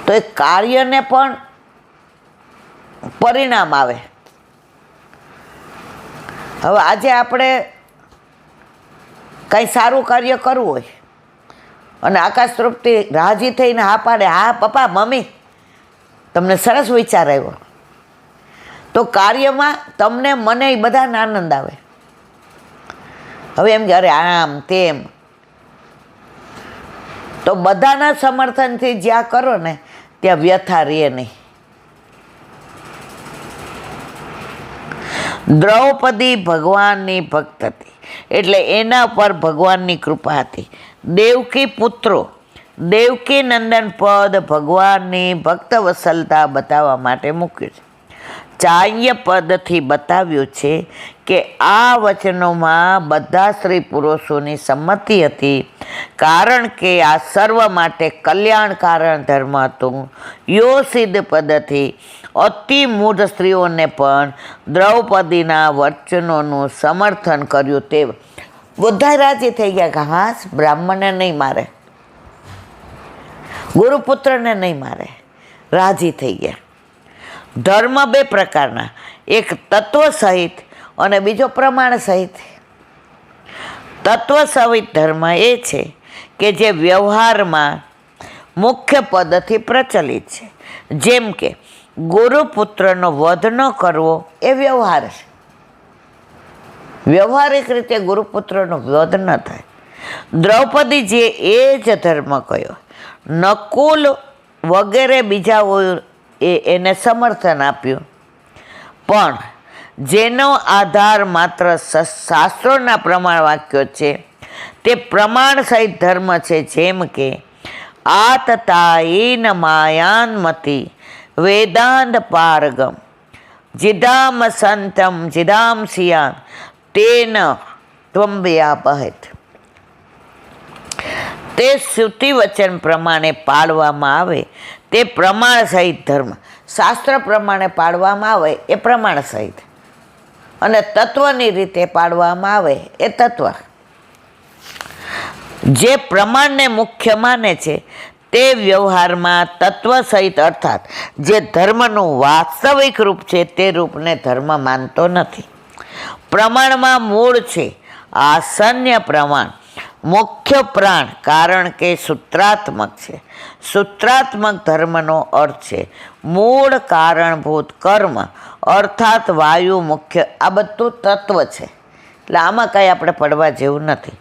તો એ કાર્યને પણ પરિણામ આવે. હવે આજે આપણે કંઈ સારું કાર્ય કરવું હોય અને આકાશ તરફથી રાજી થઈને હા પાડે, હા પપ્પા મમ્મી તમને સરસ વિચાર આવ્યો, તો કાર્યમાં તમને મને એ બધાને આનંદ આવે. હવે એમ કે અરે આમ તેમ, તો બધાના સમર્થનથી જ્યાં કરો ને ત્યાં વ્યથા રહે નહીં. દ્રૌપદી ભગવાનની ભક્ત હતી એટલે એના પર ભગવાનની કૃપા હતી. દેવકી પુત્રો દેવકી નંદન પદ ભગવાનની ભક્ત વસલતા બતાવવા માટે મૂક્યું છે. ચાહ્ય પદથી બતાવ્યું છે કે આ વચનોમાં બધા સ્ત્રી પુરુષોની સંમતિ હતી, કારણ કે આ સર્વ માટે કલ્યાણકારણ ધર્મ હતું. યો સિદ્ધ પદથી અતિ મૂઢ સ્ત્રીઓને પણ દ્રૌપદીના વચનોનું સમર્થન કર્યું. તે બધા રાજી થઈ ગયા કે હા, બ્રાહ્મણને નહીં મારે, ગુરુપુત્રને નહીં મારે, રાજી થઈ ગયા. ધર્મ બે પ્રકારના, એક તત્વ સહિત અને બીજો પ્રમાણ સહિત. તત્વ સહિત ધર્મ એ છે કે જે વ્યવહારમાં મુખ્ય પદથી પ્રચલિત છે. જેમ કે ગુરુપુત્રનો વધ ન કરવો એ વ્યવહાર છે. વ્યવહારિક રીતે ગુરુપુત્રનો વધ ન થાય. દ્રૌપદીજીએ એ જ ધર્મ કયો. નકુલ વગેરે બીજાઓ એને સમર્થન આપ્યું, પણ જેનો આધાર માત્ર શાસ્ત્રોના પ્રમાણ વાક્યો છે તે પ્રમાણ સહિત ધર્મ છે. જેમ કે આતતાયીન માયાન્મતી વેદાંત પારગમ જીદામ સંતમ જીદામ સિયાન તેન ત્વંબ્યાપહેત. તે શ્રુતિ વચન પ્રમાણે પાળવામાં આવે તે પ્રમાણ સહિત ધર્મ. શાસ્ત્ર પ્રમાણે પાળવામાં આવે એ પ્રમાણ સહિત, અને તત્વની રીતે પાળવામાં આવે એ તત્વ. જે પ્રમાણને મુખ્ય માને છે તે વ્યવહારમાં તત્વ સહિત અર્થાત જે ધર્મનું વાસ્તવિક રૂપ છે તે રૂપને ધર્મ માનતો નથી. પ્રમાણમાં મૂળ છે આસન્ય પ્રમાણ, મુખ્ય પ્રાણ, કારણ કે સૂત્રાત્મક છે. સૂત્રાત્મક ધર્મનો અર્થ છે મૂળ કારણભૂત કર્મ, અર્થાત વાયુ મુખ્ય. આ બધું તત્વ છે, એટલે આમાં કાંઈ આપણે પડવા જેવું નથી.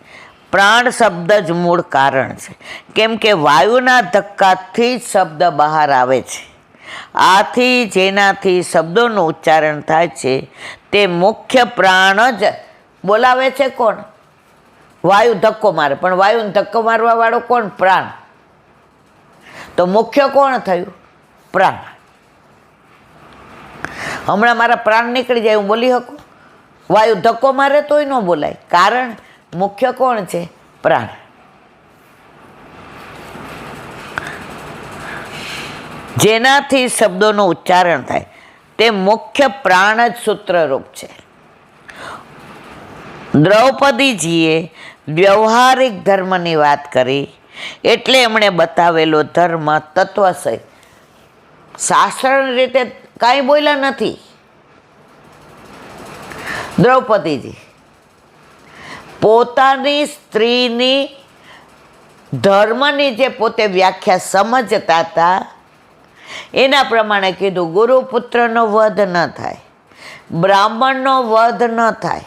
પ્રાણ શબ્દ જ મૂળ કારણ છે, કેમ કે વાયુના ધક્કાથી જ શબ્દ બહાર આવે છે. આથી જેનાથી શબ્દોનું ઉચ્ચારણ થાય છે તે મુખ્ય પ્રાણ જ બોલાવે છે. કોણ? વાયુ ધક્કો મારે, પણ વાયુને ધક્કો મારવા વાળો કોણ? પ્રાણ. તો મુખ્ય કોણ થયું? પ્રાણ. હમણાં મારા પ્રાણ નીકળી જાય હું બોલી શકું? વાયુ ધક્કો મારે તોય ન બોલાય, કારણ મુખ્ય કોણ છે? પ્રાણ. જેનાથી શબ્દોનું ઉચ્ચારણ થાય તે મુખ્ય પ્રાણ જ સૂત્રરૂપ છે. દ્રૌપદીજીએ વ્યવહારિક ધર્મની વાત કરી એટલે એમણે બતાવેલો ધર્મ તત્વ સહિત. શાસ્ત્રની રીતે કાંઈ બોલ્યા નથી દ્રૌપદીજી. પોતાની સ્ત્રીની ધર્મની જે પોતે વ્યાખ્યા સમજતા હતા એના પ્રમાણે કીધું, ગુરુપુત્રનો વધ ન થાય, બ્રાહ્મણનો વધ ન થાય.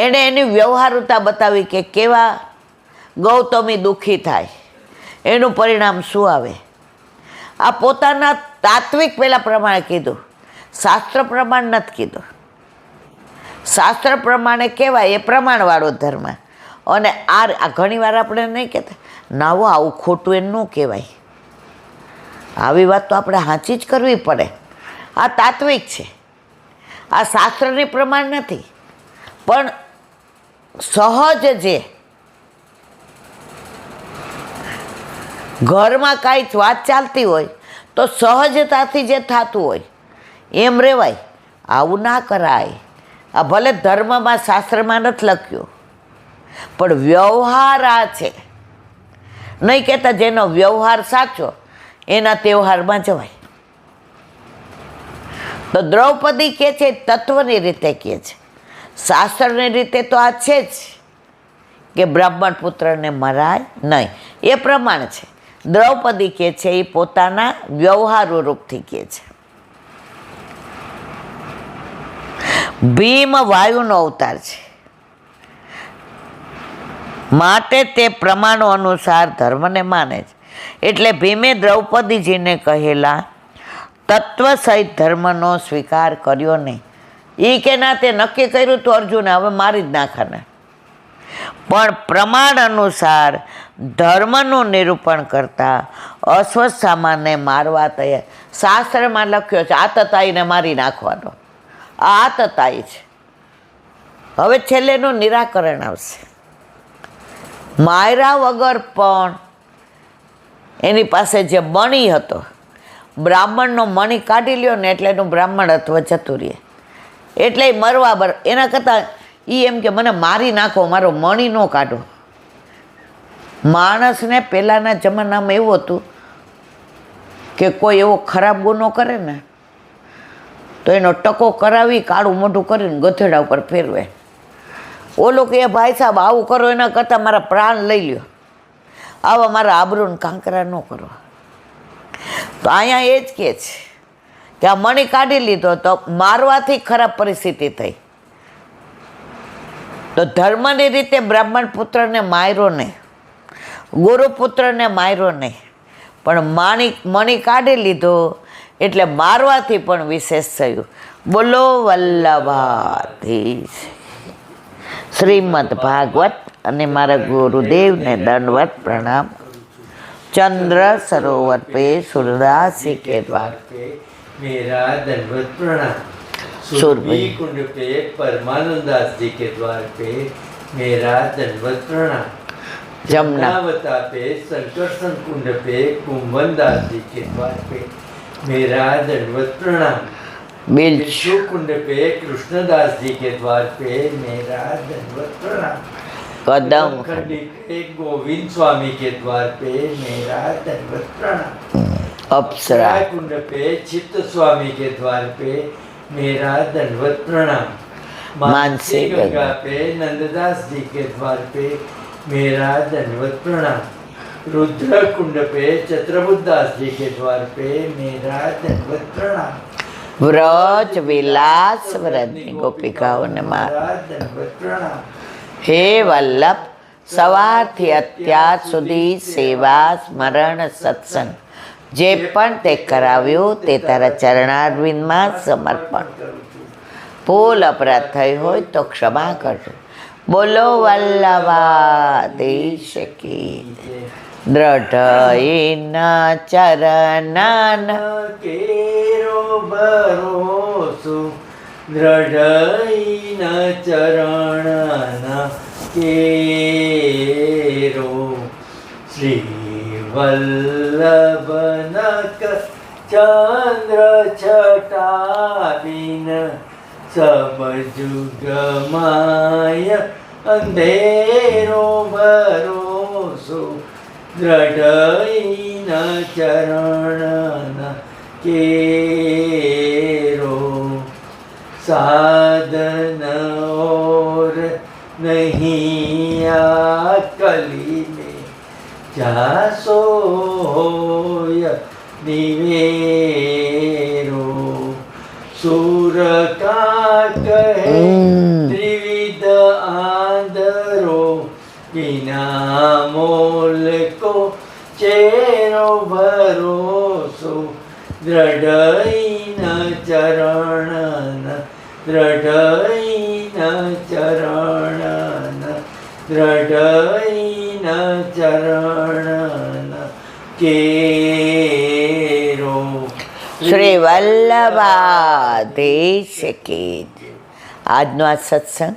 એણે એની વ્યવહારુતા બતાવી કે કેવા ગૌતમી દુઃખી થાય, એનું પરિણામ શું આવે. આ પોતાના તાત્વિક પહેલાં પ્રમાણે કીધું, શાસ્ત્ર પ્રમાણ નથી કીધું. શાસ્ત્ર પ્રમાણે કહેવાય એ પ્રમાણવાળો ધર્મ. અને આ ઘણીવાર આપણે નહીં કહેતા નાવો આવું ખોટું એમ ન કહેવાય. આવી વાત તો આપણે સાચી જ કરવી પડે. આ તાત્વિક છે, આ શાસ્ત્રની પ્રમાણ નથી, પણ સહજ જે ઘરમાં કાંઈ વાત ચાલતી હોય તો સહજતાથી જે થતું હોય એમ રહેવાય. આવું ના કરાય. આ ભલે ધર્મમાં શાસ્ત્રમાં નથી લખ્યું, પણ વ્યવહાર આ છે. નહીં કહેતા જેનો વ્યવહાર સાચો એના તહેવારમાં જવાય. તો દ્રૌપદી કહે છે તત્વની રીતે કહે છે, શાસ્ત્રની રીતે તો આ છે જ કે બ્રાહ્મણ પુત્રને મરાય નહીં, એ પ્રમાણ છે. દ્રૌપદી કહે છે એ પોતાના વ્યવહારુ રૂપથી કહે છે. ભીમ વાયુનો અવતાર છે, માટે તે પ્રમાણો અનુસાર ધર્મને માને છે. એટલે ભીમે દ્રૌપદીજીને કહેલા તત્વ સહિત ધર્મનો સ્વીકાર કર્યો નહીં. એ કે ના, તે નક્કી કર્યું તો અર્જુને હવે મારી જ નાખાને, પણ પ્રમાણ અનુસાર ધર્મનું નિરૂપણ કરતા અશ્વત્થામાને મારવા તૈયાર. શાસ્ત્રમાં લખ્યો છે આતતાઈને મારી નાખવાનો. આ આતતાઈ છે. હવે છેલ્લેનું નિરાકરણ આવશે. માયરા વગર પણ એની પાસે જે મણી હતો, બ્રાહ્મણનો મણી કાઢી લ્યો ને એટલે એનું બ્રાહ્મણત્વ જતું રહે. એટલે મરવા એના કરતાં એ એમ કે મને મારી નાખો, મારો મણી ન કાઢો. માણસને પહેલાંના જમાનામાં એવું હતું કે કોઈ એવો ખરાબ ગુનો કરે ને તો એનો ટકો કરાવી કાળું મોઢું કરીને ગધેડા ઉપર ફેરવે. ઓલો કે ભાઈ સાહેબ આવું કરો એના કરતાં મારા પ્રાણ લઈ લ્યો, આવા મારા આબરૂને કાંકરા ન કરો. તો અહીંયા એ જ કહે છે કે આ મણી કાઢી લીધો તો મારવાથી ખરાબ પરિસ્થિતિ થઈ. તો ધર્મની રીતે બ્રાહ્મણ પુત્રને માર્યો નહીં, ગુરુપુત્રને માર્યો નહીં, પણ મણી કાઢી લીધો એટલે મારવાથી પણ વિશેષ થયું. બોલો વલ્લભાધીશ. શ્રીમદ ભાગવત અને મારા ગુરુદેવને દંડવત પ્રણામ. चंद्र सरोवर पे सूरदास जी के द्वार पे मेरा दंडवत प्रणाम. सुरभि सुरभि कुंड पे परमानंद दास जी के द्वार पे मेरा दंडवत प्रणाम. जमुना जमुनावता पे संकर्षण कुंड पे कुंभन दास जी के द्वार पे मेरा दंडवत प्रणाम. बिच्छू कुंड पे कृष्णदास जी के द्वार पे मेरा दंडवत प्रणाम. कदम खंडी पे गोविंद स्वामी के द्वार पे मेरा दंडवत प्रणाम. अप्सरा कुंड पे चित्त स्वामी के द्वार पे मेरा दंडवत प्रणाम. मानसी गंगा पे नंददास जी के द्वार पे मेरा दंडवत प्रणाम. रुद्र कुंड पे चत्रबुद्धास जी के द्वार पे मेरा दंडवत प्रणाम. व्रज विलास व्रजनी गोपिकाओं ने मारा दंडवत प्रणाम. हे वल्लभ, સવારથી અત્યાર સુધી સેવા સ્મરણ સત્સંગ જે પણ તે કરાવ્યું તે તારા ચરણારવિંદમાં સમર્પણ. ભૂલ અપરાધ થઈ હોય તો ક્ષમા કરજો. બોલો વલ્લભાધીશ કી. દ્રઢ ચરણ કેરો ભરોસો દ્રઢ ચરણ કેરો. શ્રી વલ્લભનક ચંદ્ર છટાબીન સમજુગમાય અંધેરો ભરોસો દ્રઢ ચરણ કેરો. साधन और नहीं कली में जा सोय निवेरो. सुर का कहे त्रिविध आंधरो बिना मोल को चेरो भरोसो. દ્રઢ ચરણ દ્રઢ ચરણ દ્રઢ ચરણ કેરો. શ્રી વલ્લભાધીશ કી જય. આજનો આ સત્સંગ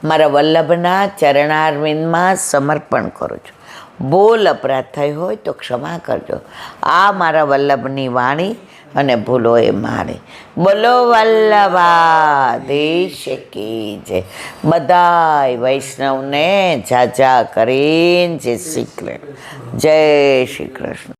મારા વલ્લભના ચરણારવિંદમાં સમર્પણ કરું છું. ભૂલ અપરાધ થઈ હોય તો ક્ષમા કરજો. આ મારા વલ્લભની વાણી અને ભૂલો એ મારી. બોલો વલ્લભાધીશ કી જય. બધાય વૈષ્ણવને જાજા કરીને જય શ્રી કૃષ્ણ. જય શ્રી કૃષ્ણ.